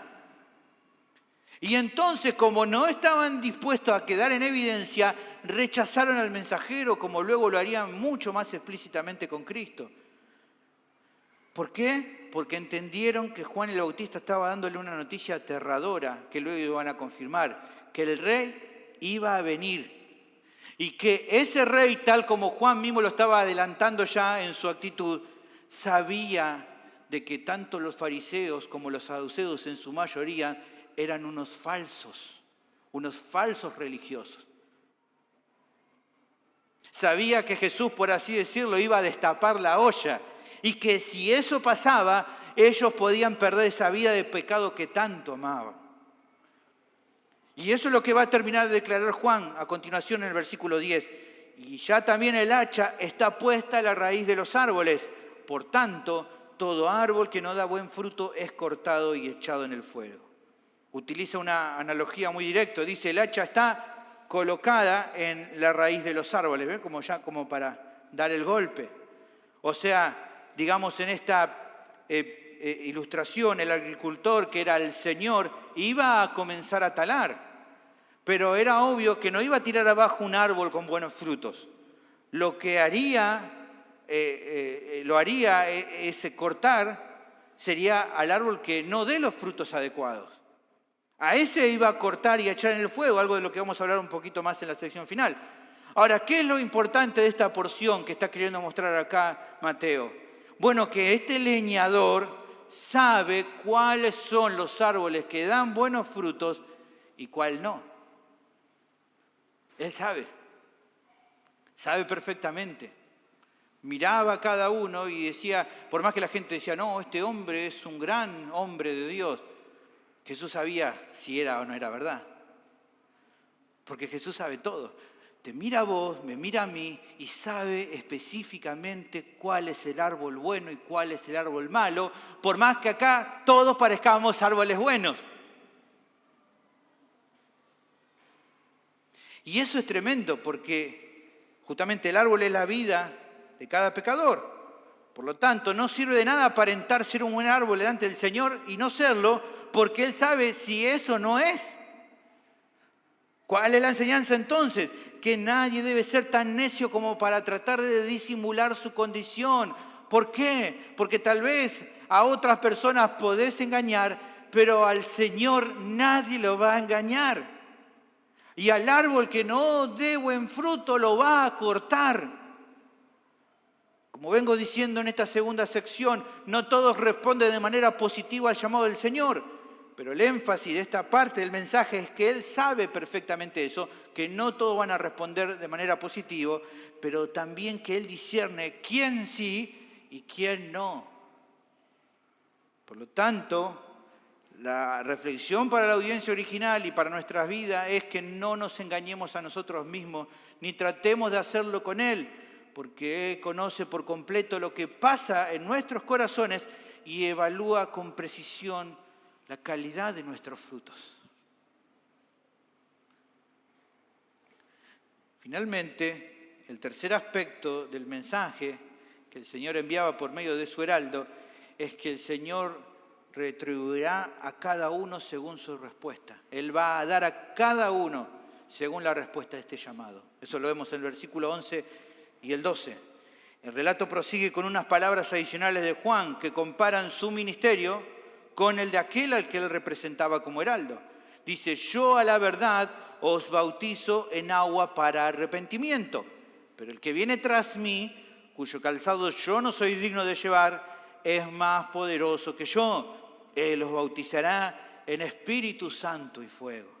Y entonces, como no estaban dispuestos a quedar en evidencia, rechazaron al mensajero, como luego lo harían mucho más explícitamente con Cristo. ¿Por qué? Porque entendieron que Juan el Bautista estaba dándole una noticia aterradora, que luego iban a confirmar, que el rey iba a venir. Y que ese rey, tal como Juan mismo lo estaba adelantando ya en su actitud, sabía de que tanto los fariseos como los saduceos en su mayoría eran unos falsos religiosos. Sabía que Jesús, por así decirlo, iba a destapar la olla y que si eso pasaba, ellos podían perder esa vida de pecado que tanto amaban. Y eso es lo que va a terminar de declarar Juan a continuación en el versículo 10. Y ya también el hacha está puesta a la raíz de los árboles. Por tanto, todo árbol que no da buen fruto es cortado y echado en el fuego. Utiliza una analogía muy directa. Dice, el hacha está colocada en la raíz de los árboles, ¿ven? Como para dar el golpe. O sea, digamos en esta ilustración, el agricultor, que era el Señor, iba a comenzar a talar. Pero era obvio que no iba a tirar abajo un árbol con buenos frutos. Lo que haría ese cortar sería al árbol que no dé los frutos adecuados. A ese iba a cortar y a echar en el fuego, algo de lo que vamos a hablar un poquito más en la sección final. Ahora, ¿qué es lo importante de esta porción que está queriendo mostrar acá Mateo? Bueno, que este leñador sabe cuáles son los árboles que dan buenos frutos y cuál no. Él sabe perfectamente. Miraba a cada uno y decía, por más que la gente decía, no, este hombre es un gran hombre de Dios, Jesús sabía si era o no era verdad. Porque Jesús sabe todo. Te mira a vos, me mira a mí y sabe específicamente cuál es el árbol bueno y cuál es el árbol malo, por más que acá todos parezcamos árboles buenos. Y eso es tremendo porque justamente el árbol es la vida de cada pecador. Por lo tanto, no sirve de nada aparentar ser un buen árbol delante del Señor y no serlo, porque Él sabe si eso no es. ¿Cuál es la enseñanza entonces? Que nadie debe ser tan necio como para tratar de disimular su condición. ¿Por qué? Porque tal vez a otras personas podés engañar, pero al Señor nadie lo va a engañar. Y al árbol que no dé buen fruto lo va a cortar. Como vengo diciendo en esta segunda sección, no todos responden de manera positiva al llamado del Señor. Pero el énfasis de esta parte del mensaje es que Él sabe perfectamente eso, que no todos van a responder de manera positiva, pero también que Él discierne quién sí y quién no. Por lo tanto, la reflexión para la audiencia original y para nuestras vidas es que no nos engañemos a nosotros mismos, ni tratemos de hacerlo con Él, porque Él conoce por completo lo que pasa en nuestros corazones y evalúa con precisión la calidad de nuestros frutos. Finalmente, el tercer aspecto del mensaje que el Señor enviaba por medio de su heraldo es que el Señor retribuirá a cada uno según su respuesta. Él va a dar a cada uno según la respuesta de este llamado. Eso lo vemos en el versículo 11 y el 12. El relato prosigue con unas palabras adicionales de Juan que comparan su ministerio con el de aquel al que él representaba como heraldo. Dice, yo a la verdad os bautizo en agua para arrepentimiento, pero el que viene tras mí, cuyo calzado yo no soy digno de llevar, es más poderoso que yo. Él os bautizará en Espíritu Santo y fuego.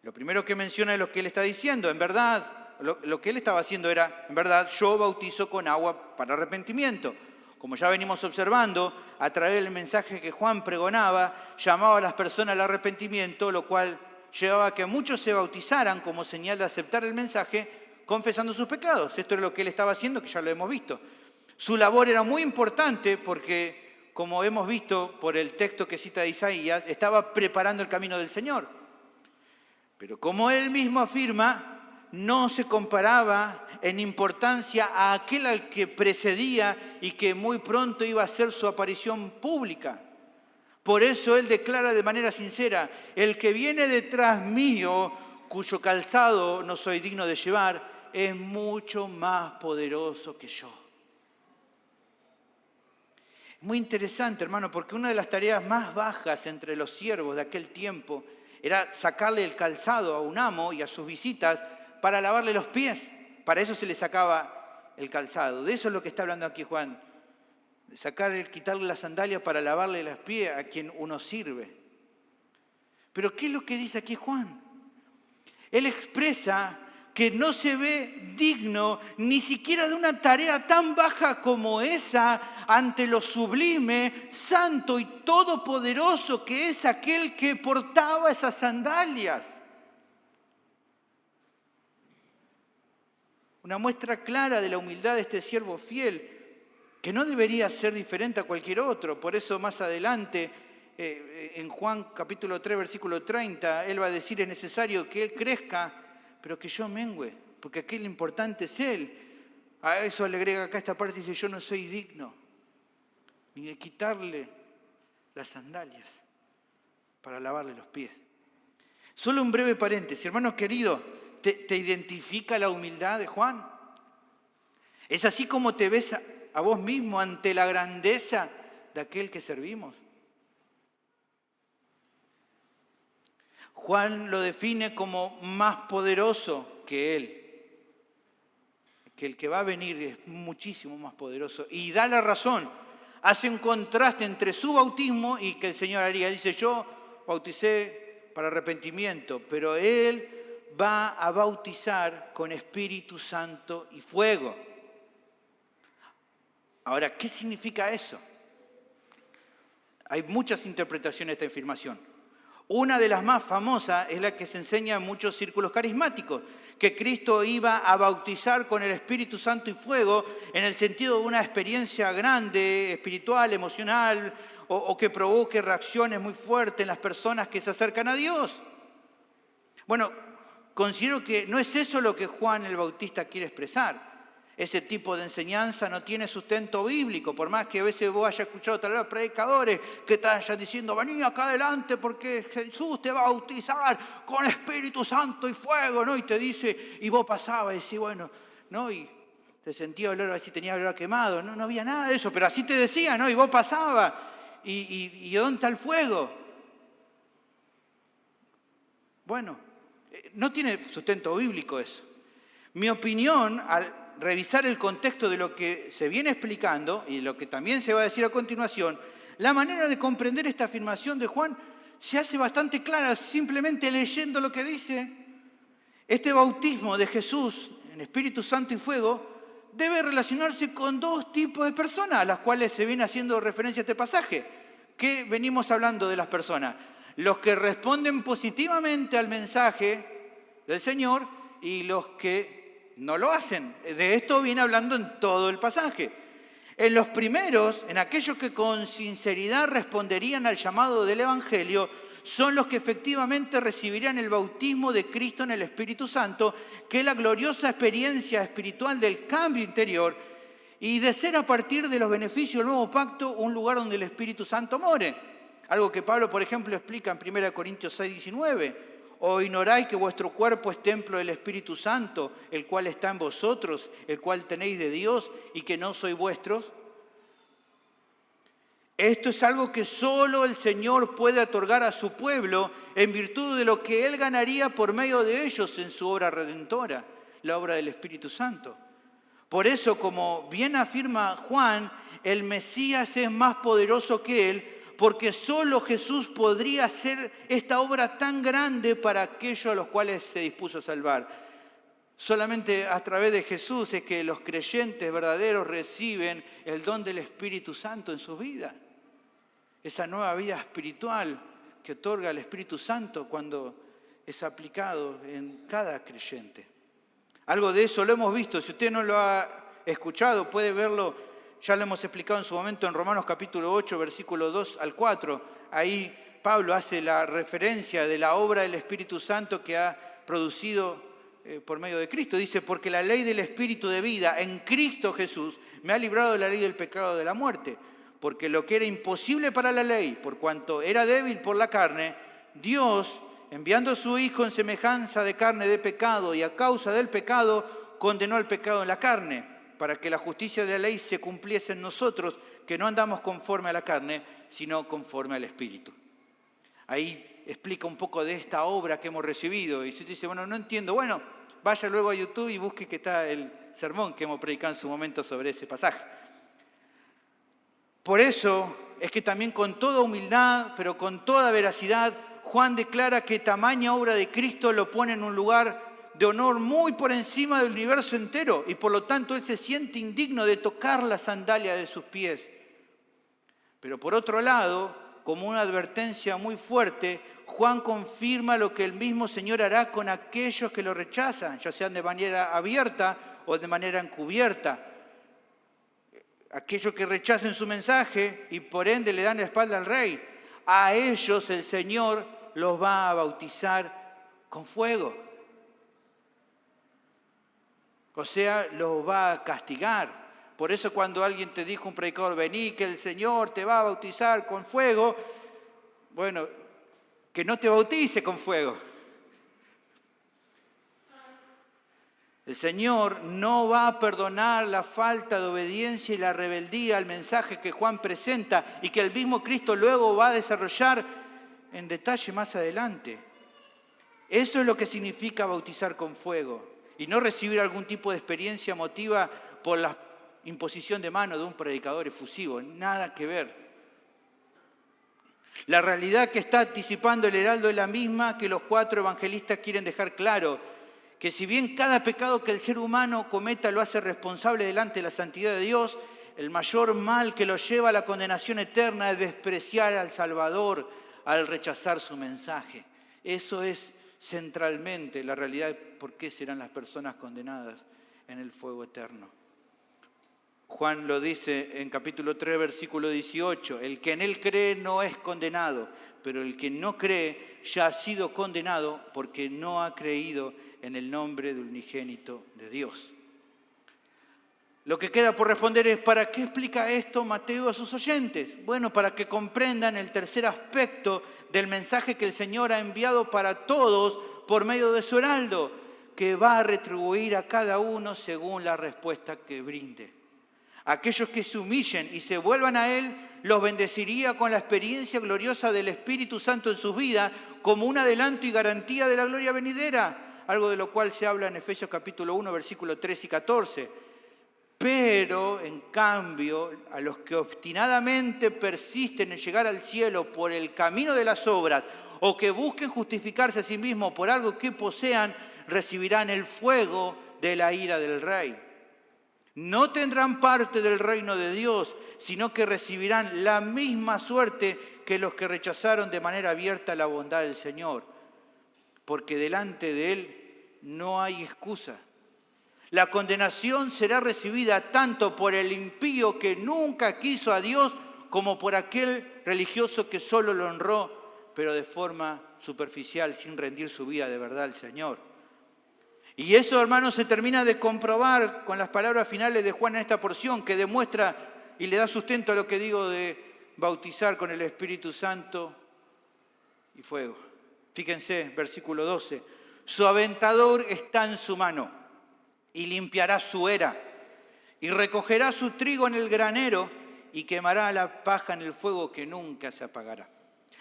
Lo primero que menciona es lo que él está diciendo. En verdad, lo que él estaba haciendo era, en verdad, yo bautizo con agua para arrepentimiento. Como ya venimos observando, a través del mensaje que Juan pregonaba, llamaba a las personas al arrepentimiento, lo cual llevaba a que muchos se bautizaran como señal de aceptar el mensaje, confesando sus pecados. Esto es lo que él estaba haciendo, que ya lo hemos visto. Su labor era muy importante porque, como hemos visto por el texto que cita de Isaías, estaba preparando el camino del Señor. Pero como él mismo afirma, no se comparaba en importancia a aquel al que precedía y que muy pronto iba a hacer su aparición pública. Por eso él declara de manera sincera, el que viene detrás mío, cuyo calzado no soy digno de llevar, es mucho más poderoso que yo. Muy interesante, hermano, porque una de las tareas más bajas entre los siervos de aquel tiempo era sacarle el calzado a un amo y a sus visitas para lavarle los pies. Para eso se le sacaba el calzado. De eso es lo que está hablando aquí Juan. De quitarle las sandalias para lavarle los pies a quien uno sirve. Pero ¿qué es lo que dice aquí Juan? Él expresa que no se ve digno ni siquiera de una tarea tan baja como esa ante lo sublime, santo y todopoderoso que es aquel que portaba esas sandalias. Una muestra clara de la humildad de este siervo fiel, que no debería ser diferente a cualquier otro. Por eso más adelante, en Juan capítulo 3, versículo 30, él va a decir, es necesario que él crezca, pero que yo mengüe, porque aquí lo importante es él. A eso le agrega acá esta parte, dice, yo no soy digno ni de quitarle las sandalias para lavarle los pies. Solo un breve paréntesis, hermano querido, ¿te identifica la humildad de Juan? ¿Es así como te ves a vos mismo ante la grandeza de aquel que servimos? Juan lo define como más poderoso que él. que el que va a venir es muchísimo más poderoso y da la razón. Hace un contraste entre su bautismo y que el Señor haría. Dice, yo bauticé para arrepentimiento, pero Él va a bautizar con Espíritu Santo y fuego. Ahora, ¿qué significa eso? Hay muchas interpretaciones de esta afirmación. Una de las más famosas es la que se enseña en muchos círculos carismáticos, que Cristo iba a bautizar con el Espíritu Santo y fuego en el sentido de una experiencia grande, espiritual, emocional, o que provoque reacciones muy fuertes en las personas que se acercan a Dios. Bueno, considero que no es eso lo que Juan el Bautista quiere expresar. Ese tipo de enseñanza no tiene sustento bíblico, por más que a veces vos hayas escuchado tal vez predicadores que te vayan diciendo, vení acá adelante porque Jesús te va a bautizar con Espíritu Santo y fuego, ¿no? Y te dice, y vos pasabas y decís, bueno, ¿no? Y te sentías olor, a ver si tenías olor a quemado, no había nada de eso, pero así te decía, ¿no? Y vos pasabas, ¿y dónde está el fuego? Bueno, no tiene sustento bíblico eso. Mi opinión, al revisar el contexto de lo que se viene explicando y lo que también se va a decir a continuación, la manera de comprender esta afirmación de Juan se hace bastante clara simplemente leyendo lo que dice. Este bautismo de Jesús en Espíritu Santo y fuego debe relacionarse con dos tipos de personas a las cuales se viene haciendo referencia a este pasaje. ¿Qué venimos hablando de las personas? Los que responden positivamente al mensaje del Señor y los que no lo hacen. De esto viene hablando en todo el pasaje. En los primeros, en aquellos que con sinceridad responderían al llamado del Evangelio, son los que efectivamente recibirían el bautismo de Cristo en el Espíritu Santo, que es la gloriosa experiencia espiritual del cambio interior y de ser a partir de los beneficios del nuevo pacto un lugar donde el Espíritu Santo more. Algo que Pablo, por ejemplo, explica en 1 Corintios 6, 19. ¿O ignoráis que vuestro cuerpo es templo del Espíritu Santo, el cual está en vosotros, el cual tenéis de Dios y que no sois vuestros? Esto es algo que solo el Señor puede otorgar a su pueblo en virtud de lo que Él ganaría por medio de ellos en su obra redentora, la obra del Espíritu Santo. Por eso, como bien afirma Juan, el Mesías es más poderoso que Él, porque solo Jesús podría hacer esta obra tan grande para aquellos a los cuales se dispuso a salvar. Solamente a través de Jesús es que los creyentes verdaderos reciben el don del Espíritu Santo en sus vidas. Esa nueva vida espiritual que otorga el Espíritu Santo cuando es aplicado en cada creyente. Algo de eso lo hemos visto. Si usted no lo ha escuchado, puede verlo. Ya lo hemos explicado en su momento en Romanos capítulo 8, versículo 2 al 4. Ahí Pablo hace la referencia de la obra del Espíritu Santo que ha producido por medio de Cristo. Dice, porque la ley del Espíritu de vida en Cristo Jesús me ha librado de la ley del pecado de la muerte. Porque lo que era imposible para la ley, por cuanto era débil por la carne, Dios, enviando a su Hijo en semejanza de carne de pecado y a causa del pecado, condenó el pecado en la carne, para que la justicia de la ley se cumpliese en nosotros, que no andamos conforme a la carne, sino conforme al Espíritu. Ahí explica un poco de esta obra que hemos recibido. Y si usted dice, bueno, no entiendo, bueno, vaya luego a YouTube y busque que está el sermón que hemos predicado en su momento sobre ese pasaje. Por eso es que también con toda humildad, pero con toda veracidad, Juan declara que tamaña obra de Cristo lo pone en un lugar de honor muy por encima del universo entero y por lo tanto él se siente indigno de tocar la sandalia de sus pies. Pero por otro lado, como una advertencia muy fuerte, Juan confirma lo que el mismo Señor hará con aquellos que lo rechazan, ya sean de manera abierta o de manera encubierta. Aquellos que rechacen su mensaje y por ende le dan la espalda al Rey, a ellos el Señor los va a bautizar con fuego. O sea, los va a castigar. Por eso cuando alguien te dijo, un predicador, vení que el Señor te va a bautizar con fuego, bueno, que no te bautice con fuego. El Señor no va a perdonar la falta de obediencia y la rebeldía al mensaje que Juan presenta y que el mismo Cristo luego va a desarrollar en detalle más adelante. Eso es lo que significa bautizar con fuego. y no recibir algún tipo de experiencia emotiva por la imposición de mano de un predicador efusivo. Nada que ver. La realidad que está anticipando el heraldo es la misma que los 4 evangelistas quieren dejar claro, que si bien cada pecado que el ser humano cometa lo hace responsable delante de la santidad de Dios, el mayor mal que lo lleva a la condenación eterna es despreciar al Salvador al rechazar su mensaje. Eso es centralmente la realidad de por qué serán las personas condenadas en el fuego eterno. Juan lo dice en capítulo 3, versículo 18, el que en él cree no es condenado, pero el que no cree ya ha sido condenado porque no ha creído en el nombre del unigénito de Dios. Lo que queda por responder es, ¿para qué explica esto Mateo a sus oyentes? Bueno, para que comprendan el tercer aspecto del mensaje que el Señor ha enviado para todos por medio de su heraldo, que va a retribuir a cada uno según la respuesta que brinde. Aquellos que se humillen y se vuelvan a Él, los bendeciría con la experiencia gloriosa del Espíritu Santo en sus vidas como un adelanto y garantía de la gloria venidera, algo de lo cual se habla en Efesios capítulo 1, versículos 3 y 14. Pero, en cambio, a los que obstinadamente persisten en llegar al cielo por el camino de las obras o que busquen justificarse a sí mismos por algo que posean, recibirán el fuego de la ira del Rey. No tendrán parte del reino de Dios, sino que recibirán la misma suerte que los que rechazaron de manera abierta la bondad del Señor, porque delante de Él no hay excusa. La condenación será recibida tanto por el impío que nunca quiso a Dios, como por aquel religioso que solo lo honró, pero de forma superficial, sin rendir su vida de verdad al Señor. Y eso, hermanos, se termina de comprobar con las palabras finales de Juan en esta porción, que demuestra y le da sustento a lo que digo de bautizar con el Espíritu Santo y fuego. Fíjense, versículo 12. Su aventador está en su mano y limpiará su era y recogerá su trigo en el granero y quemará la paja en el fuego que nunca se apagará.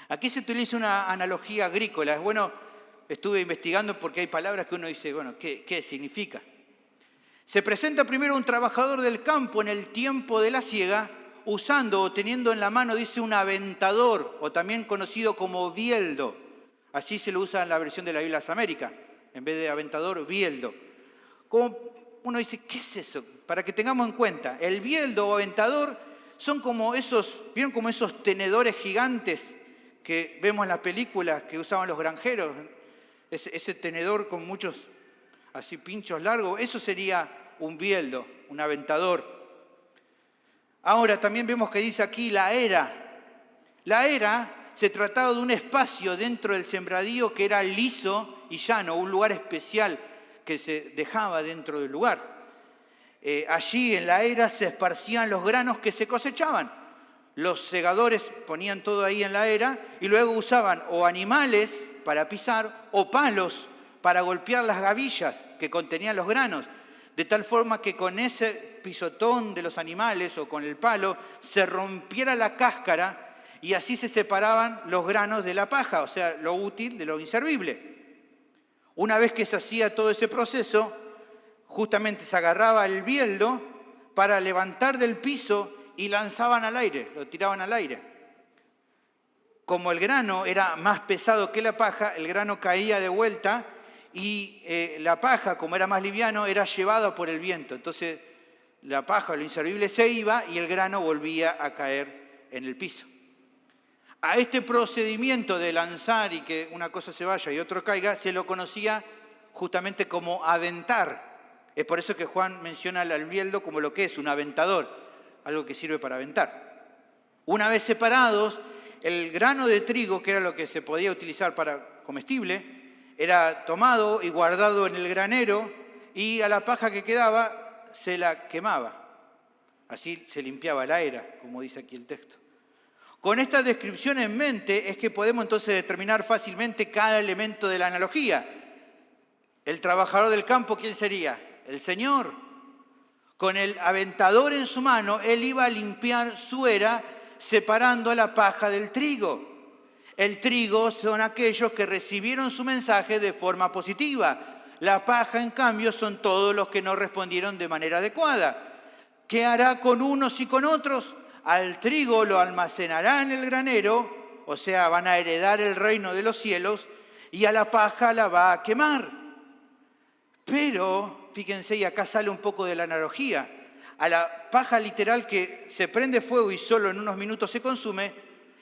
Aquí se utiliza una analogía agrícola. Es bueno, estuve investigando porque hay palabras que uno dice, bueno, ¿qué significa? Se presenta primero un trabajador del campo en el tiempo de la siega, usando o teniendo en la mano, dice, un aventador, o también conocido como bieldo. Así se lo usa en la versión de la Biblia de las Américas, en vez de aventador, bieldo. Como uno dice, ¿qué es eso? Para que tengamos en cuenta, el bieldo o aventador son como esos, ¿vieron como esos tenedores gigantes que vemos en las películas que usaban los granjeros? Ese tenedor con muchos así pinchos largos, eso sería un bieldo, un aventador. Ahora también vemos que dice aquí la era. La era se trataba de un espacio dentro del sembradío que era liso y llano, un lugar especial que se dejaba dentro del lugar. Allí en la era se esparcían los granos que se cosechaban. Los segadores ponían todo ahí en la era y luego usaban o animales para pisar o palos para golpear las gavillas que contenían los granos, de tal forma que con ese pisotón de los animales o con el palo se rompiera la cáscara y así se separaban los granos de la paja, o sea, lo útil de lo inservible. Una vez que se hacía todo ese proceso, justamente se agarraba el bieldo para levantar del piso y lanzaban al aire, lo tiraban al aire. Como el grano era más pesado que la paja, el grano caía de vuelta y la paja, como era más liviano, era llevado por el viento. Entonces la paja, lo inservible, se iba y el grano volvía a caer en el piso. A este procedimiento de lanzar y que una cosa se vaya y otro caiga, se lo conocía justamente como aventar. Es por eso que Juan menciona al bieldo como lo que es, un aventador, algo que sirve para aventar. Una vez separados, el grano de trigo, que era lo que se podía utilizar para comestible, era tomado y guardado en el granero y a la paja que quedaba se la quemaba. Así se limpiaba la era, como dice aquí el texto. Con esta descripción en mente es que podemos entonces determinar fácilmente cada elemento de la analogía. El trabajador del campo, ¿quién sería? El Señor. Con el aventador en su mano, Él iba a limpiar su era separando la paja del trigo. El trigo son aquellos que recibieron su mensaje de forma positiva. La paja, en cambio, son todos los que no respondieron de manera adecuada. ¿Qué hará con unos y con otros? Al trigo lo almacenará en el granero, o sea, van a heredar el reino de los cielos, y a la paja la va a quemar. Pero, fíjense, y acá sale un poco de la analogía, a la paja literal que se prende fuego y solo en unos minutos se consume,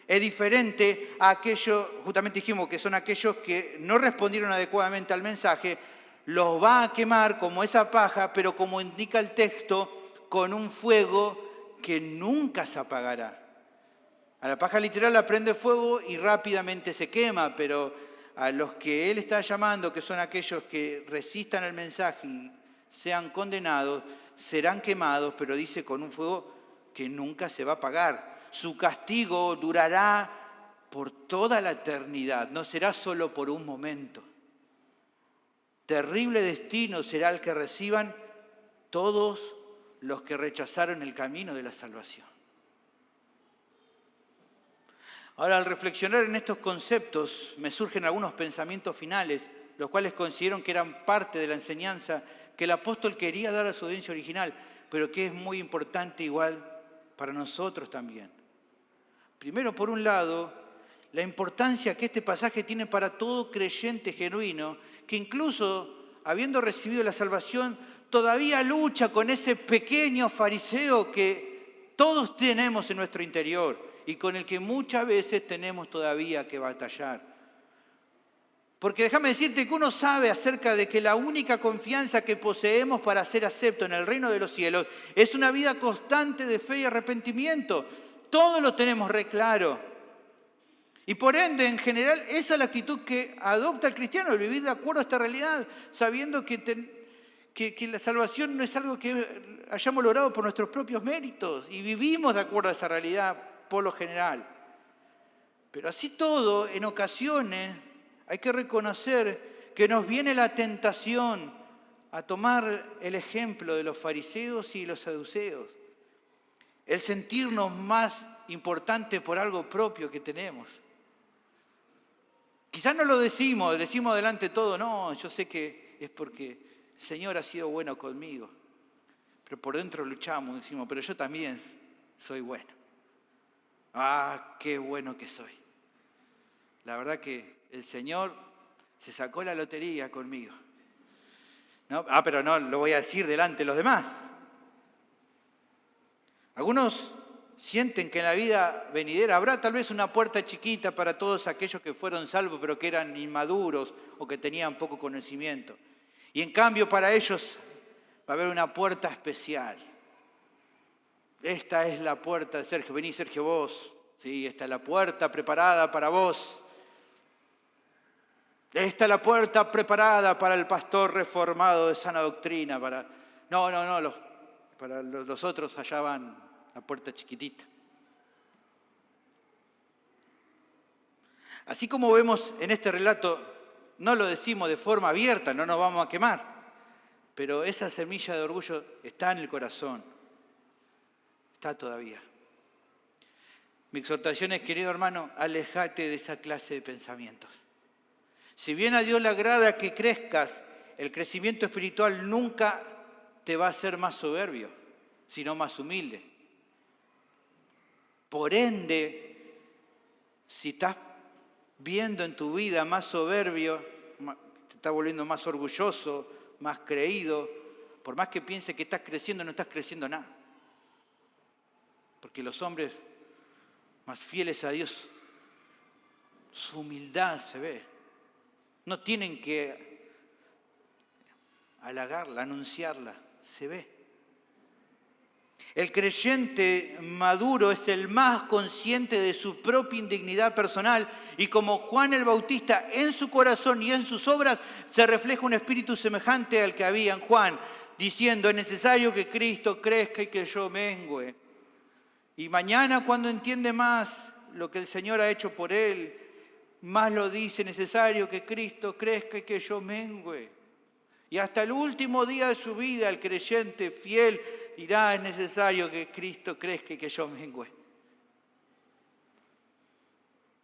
es diferente a aquellos, justamente dijimos que son aquellos que no respondieron adecuadamente al mensaje, los va a quemar como esa paja, pero como indica el texto, con un fuego que nunca se apagará. A la paja literal la prende fuego y rápidamente se quema, pero a los que Él está llamando, que son aquellos que resistan el mensaje y sean condenados, serán quemados, pero dice con un fuego que nunca se va a apagar. Su castigo durará por toda la eternidad, no será solo por un momento. Terrible destino será el que reciban todos los que rechazaron el camino de la salvación. Ahora, al reflexionar en estos conceptos, me surgen algunos pensamientos finales, los cuales considero que eran parte de la enseñanza que el apóstol quería dar a su audiencia original, pero que es muy importante igual para nosotros también. Primero, por un lado, la importancia que este pasaje tiene para todo creyente genuino, que incluso, habiendo recibido la salvación, todavía lucha con ese pequeño fariseo que todos tenemos en nuestro interior y con el que muchas veces tenemos todavía que batallar. Porque déjame decirte que uno sabe acerca de que la única confianza que poseemos para ser acepto en el reino de los cielos es una vida constante de fe y arrepentimiento. Todos lo tenemos re claro. Y por ende, en general, esa es la actitud que adopta el cristiano, el vivir de acuerdo a esta realidad, sabiendo que la salvación no es algo que hayamos logrado por nuestros propios méritos y vivimos de acuerdo a esa realidad por lo general. Pero así todo, en ocasiones hay que reconocer que nos viene la tentación a tomar el ejemplo de los fariseos y los saduceos, el sentirnos más importantes por algo propio que tenemos. Quizás no lo decimos delante de todo, no, yo sé que es porque el Señor ha sido bueno conmigo. Pero por dentro luchamos, decimos, pero yo también soy bueno. Ah, qué bueno que soy. La verdad que el Señor se sacó la lotería conmigo. ¿No? Pero no lo voy a decir delante de los demás. Algunos sienten que en la vida venidera habrá tal vez una puerta chiquita para todos aquellos que fueron salvos pero que eran inmaduros o que tenían poco conocimiento. Y en cambio para ellos va a haber una puerta especial. Esta es la puerta de Sergio. Vení, Sergio, vos. Sí, esta es la puerta preparada para vos. Esta es la puerta preparada para el pastor reformado de sana doctrina. Para los otros allá van la puerta chiquitita. Así como vemos en este relato, no lo decimos de forma abierta, no nos vamos a quemar, pero esa semilla de orgullo está en el corazón. Está todavía. Mi exhortación es, querido hermano, alejate de esa clase de pensamientos. Si bien a Dios le agrada que crezcas, el crecimiento espiritual nunca te va a hacer más soberbio, sino más humilde. Por ende, si estás viendo en tu vida más soberbio, te estás volviendo más orgulloso, más creído, por más que pienses que estás creciendo, no estás creciendo nada. Porque los hombres más fieles a Dios, su humildad se ve. No tienen que halagarla, anunciarla, se ve. El creyente maduro es el más consciente de su propia indignidad personal y como Juan el Bautista en su corazón y en sus obras se refleja un espíritu semejante al que había en Juan, diciendo, es necesario que Cristo crezca y que yo mengüe. Y mañana cuando entiende más lo que el Señor ha hecho por él, más lo dice, necesario que Cristo crezca y que yo mengüe. Y hasta el último día de su vida el creyente fiel dirá, es necesario que Cristo crezca y que yo mengüe.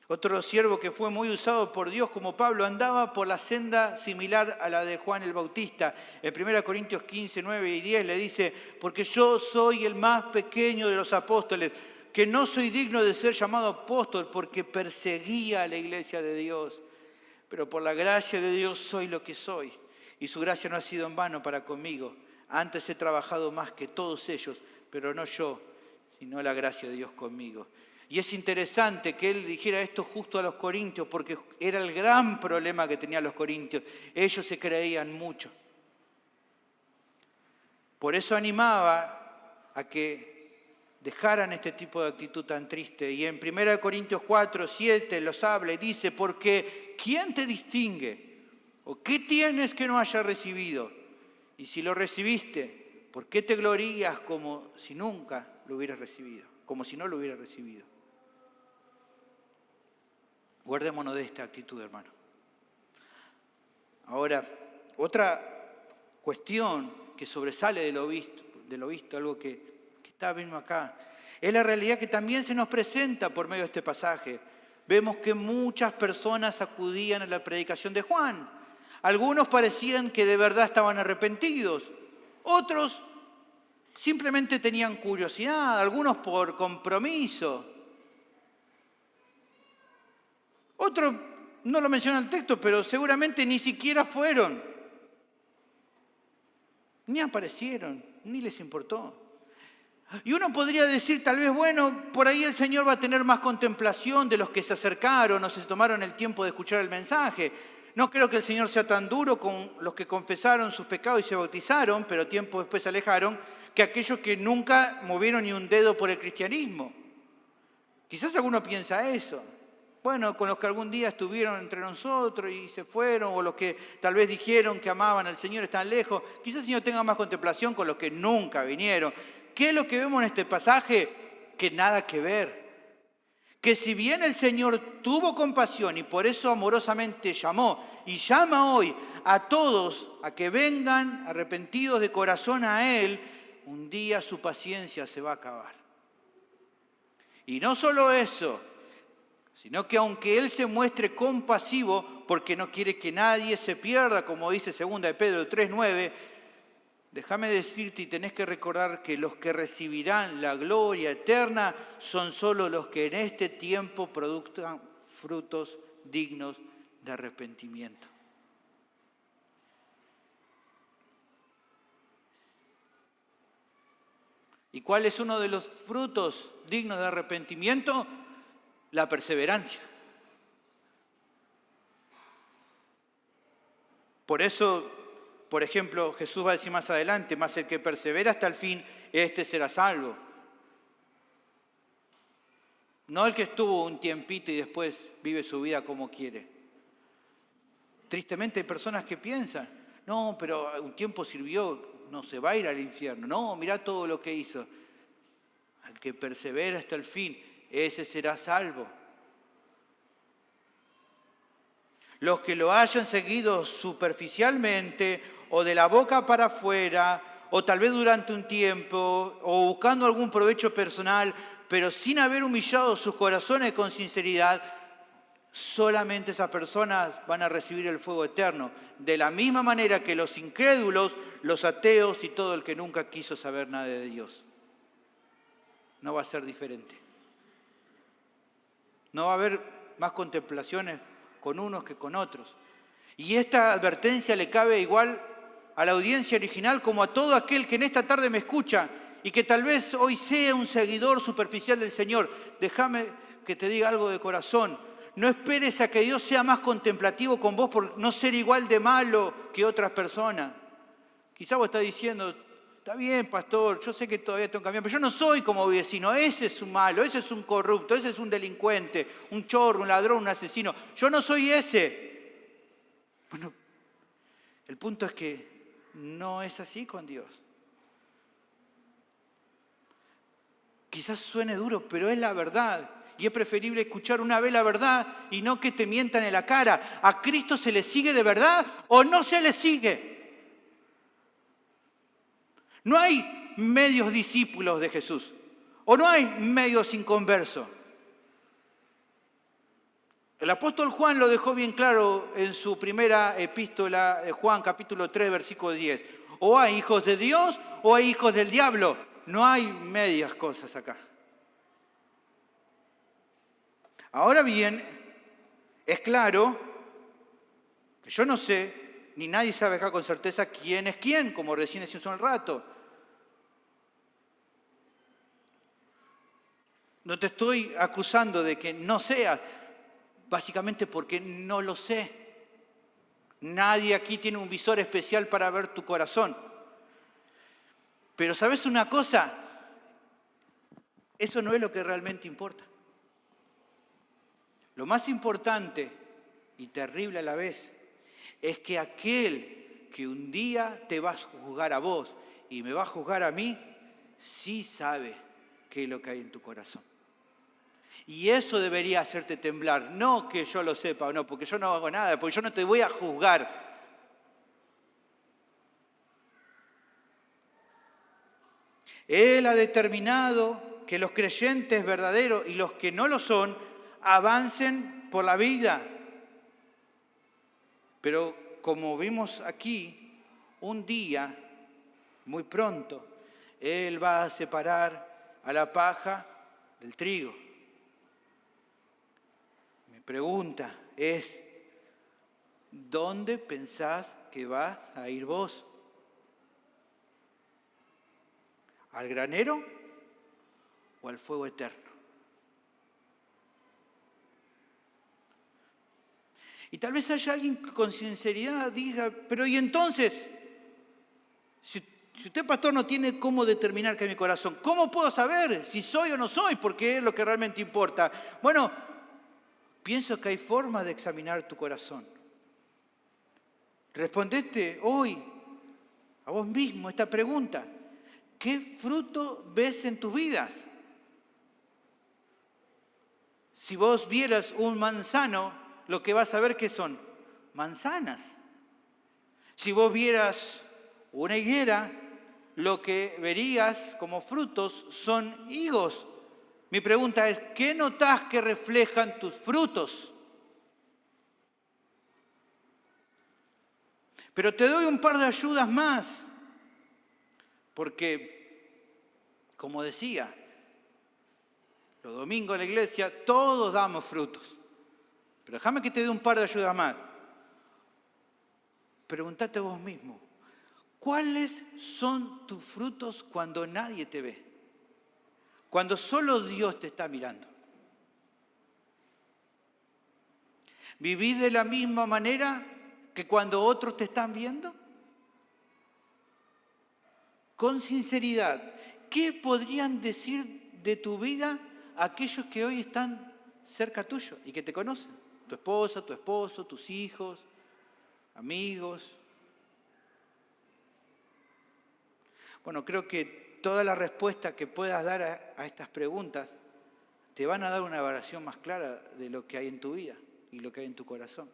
Otro siervo que fue muy usado por Dios como Pablo andaba por la senda similar a la de Juan el Bautista. En 1 Corintios 15, 9 y 10 le dice, porque yo soy el más pequeño de los apóstoles, que no soy digno de ser llamado apóstol porque perseguía a la iglesia de Dios. Pero por la gracia de Dios soy lo que soy. Y su gracia no ha sido en vano para conmigo. Antes he trabajado más que todos ellos, pero no yo, sino la gracia de Dios conmigo. Y es interesante que él dijera esto justo a los corintios, porque era el gran problema que tenían los corintios. Ellos se creían mucho. Por eso animaba a que dejaran este tipo de actitud tan triste. Y en 1 Corintios 4, 7 los habla y dice, porque ¿quién te distingue? ¿O qué tienes que no haya recibido? Y si lo recibiste, ¿por qué te glorías como si nunca lo hubieras recibido? Como si no lo hubieras recibido. Guardémonos de esta actitud, hermano. Ahora, otra cuestión que sobresale de lo visto, algo que está mismo acá, es la realidad que también se nos presenta por medio de este pasaje. Vemos que muchas personas acudían a la predicación de Juan. Algunos parecían que de verdad estaban arrepentidos. Otros simplemente tenían curiosidad, algunos por compromiso. Otros, no lo menciona el texto, pero seguramente ni siquiera fueron. Ni aparecieron, ni les importó. Y uno podría decir tal vez, bueno, por ahí el Señor va a tener más contemplación de los que se acercaron o se tomaron el tiempo de escuchar el mensaje. No creo que el Señor sea tan duro con los que confesaron sus pecados y se bautizaron, pero tiempo después se alejaron, que aquellos que nunca movieron ni un dedo por el cristianismo. Quizás alguno piensa eso. Bueno, con los que algún día estuvieron entre nosotros y se fueron, o los que tal vez dijeron que amaban al Señor están lejos, quizás el Señor tenga más contemplación con los que nunca vinieron. ¿Qué es lo que vemos en este pasaje? Que nada que ver. Que si bien el Señor tuvo compasión y por eso amorosamente llamó, y llama hoy a todos a que vengan arrepentidos de corazón a Él, un día su paciencia se va a acabar. Y no solo eso, sino que aunque Él se muestre compasivo, porque no quiere que nadie se pierda, como dice 2 de Pedro 3:9, déjame decirte y tenés que recordar que los que recibirán la gloria eterna son solo los que en este tiempo produzcan frutos dignos de arrepentimiento. ¿Y cuál es uno de los frutos dignos de arrepentimiento? La perseverancia. Por eso, por ejemplo, Jesús va a decir más adelante, mas el que persevera hasta el fin, este será salvo. No el que estuvo un tiempito y después vive su vida como quiere. Tristemente hay personas que piensan, no, pero un tiempo sirvió, no se va a ir al infierno. No, mirá todo lo que hizo. Al que persevera hasta el fin, ese será salvo. Los que lo hayan seguido superficialmente o de la boca para afuera o tal vez durante un tiempo o buscando algún provecho personal, pero sin haber humillado sus corazones con sinceridad, solamente esas personas van a recibir el fuego eterno. De la misma manera que los incrédulos, los ateos y todo el que nunca quiso saber nada de Dios. No va a ser diferente. No va a haber más contemplaciones con unos que con otros. Y esta advertencia le cabe igual a la audiencia original como a todo aquel que en esta tarde me escucha y que tal vez hoy sea un seguidor superficial del Señor. Déjame que te diga algo de corazón. No esperes a que Dios sea más contemplativo con vos por no ser igual de malo que otras personas. Quizá vos estás diciendo, está bien, pastor, yo sé que todavía tengo que cambiar, pero yo no soy como mi vecino. Ese es un malo, ese es un corrupto, ese es un delincuente, un chorro, un ladrón, un asesino. Yo no soy ese. Bueno, el punto es que no es así con Dios. Quizás suene duro, pero es la verdad. Y es preferible escuchar una vez la verdad y no que te mientan en la cara. ¿A Cristo se le sigue de verdad o no se le sigue? No hay medios discípulos de Jesús. O no hay medios inconversos. El apóstol Juan lo dejó bien claro en su primera epístola, Juan capítulo 3, versículo 10. O hay hijos de Dios o hay hijos del diablo. No hay medias cosas acá. Ahora bien, es claro que yo no sé, ni nadie sabe acá con certeza quién es quién, como recién decíamos hace un rato. No te estoy acusando de que no seas, básicamente porque no lo sé. Nadie aquí tiene un visor especial para ver tu corazón. Pero ¿sabes una cosa? Eso no es lo que realmente importa. Lo más importante y terrible a la vez es que aquel que un día te va a juzgar a vos y me va a juzgar a mí, sí sabe qué es lo que hay en tu corazón. Y eso debería hacerte temblar, no que yo lo sepa o no, porque yo no hago nada, porque yo no te voy a juzgar. Él ha determinado que los creyentes verdaderos y los que no lo son avancen por la vida. Pero como vimos aquí, un día, muy pronto, Él va a separar a la paja del trigo. Mi pregunta es, ¿dónde pensás que vas a ir vos? ¿Al granero o al fuego eterno? Y tal vez haya alguien que con sinceridad diga, pero ¿y entonces? Si usted, pastor, no tiene cómo determinar qué es mi corazón, ¿cómo puedo saber si soy o no soy? Porque es lo que realmente importa. Bueno, pienso que hay formas de examinar tu corazón. Respondete hoy a vos mismo esta pregunta. ¿Qué fruto ves en tus vidas? Si vos vieras un manzano, lo que vas a ver que son manzanas. Si vos vieras una higuera, lo que verías como frutos son higos. Mi pregunta es, ¿qué notás que reflejan tus frutos? Pero te doy un par de ayudas más, porque, como decía, los domingos en la iglesia todos damos frutos. Pero déjame que te dé un par de ayudas más. Pregúntate vos mismo, ¿cuáles son tus frutos cuando nadie te ve? Cuando solo Dios te está mirando. ¿Vivís de la misma manera que cuando otros te están viendo? Con sinceridad, ¿qué podrían decir de tu vida aquellos que hoy están cerca tuyo y que te conocen? Tu esposa, tu esposo, tus hijos, amigos. Bueno, creo que toda la respuesta que puedas dar a estas preguntas te van a dar una evaluación más clara de lo que hay en tu vida y lo que hay en tu corazón.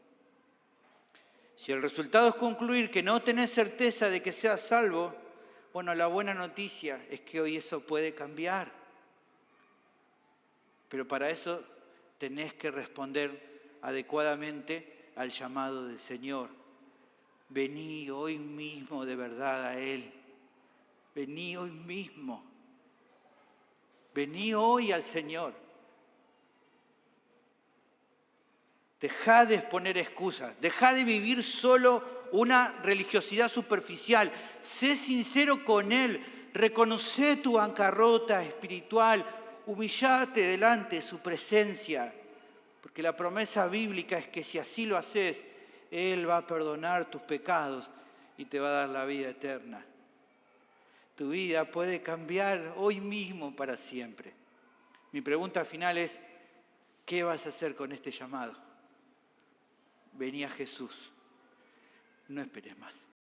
Si el resultado es concluir que no tenés certeza de que seas salvo, bueno, la buena noticia es que hoy eso puede cambiar. Pero para eso tenés que responder adecuadamente al llamado del Señor. Vení hoy mismo de verdad a Él. Vení hoy mismo. Vení hoy al Señor. Dejá de exponer excusas. Dejá de vivir solo una religiosidad superficial. Sé sincero con Él. Reconoce tu bancarrota espiritual. Humillate delante de su presencia. Porque la promesa bíblica es que si así lo haces, Él va a perdonar tus pecados y te va a dar la vida eterna. Tu vida puede cambiar hoy mismo para siempre. Mi pregunta final es, ¿qué vas a hacer con este llamado? Vení a Jesús. No esperes más.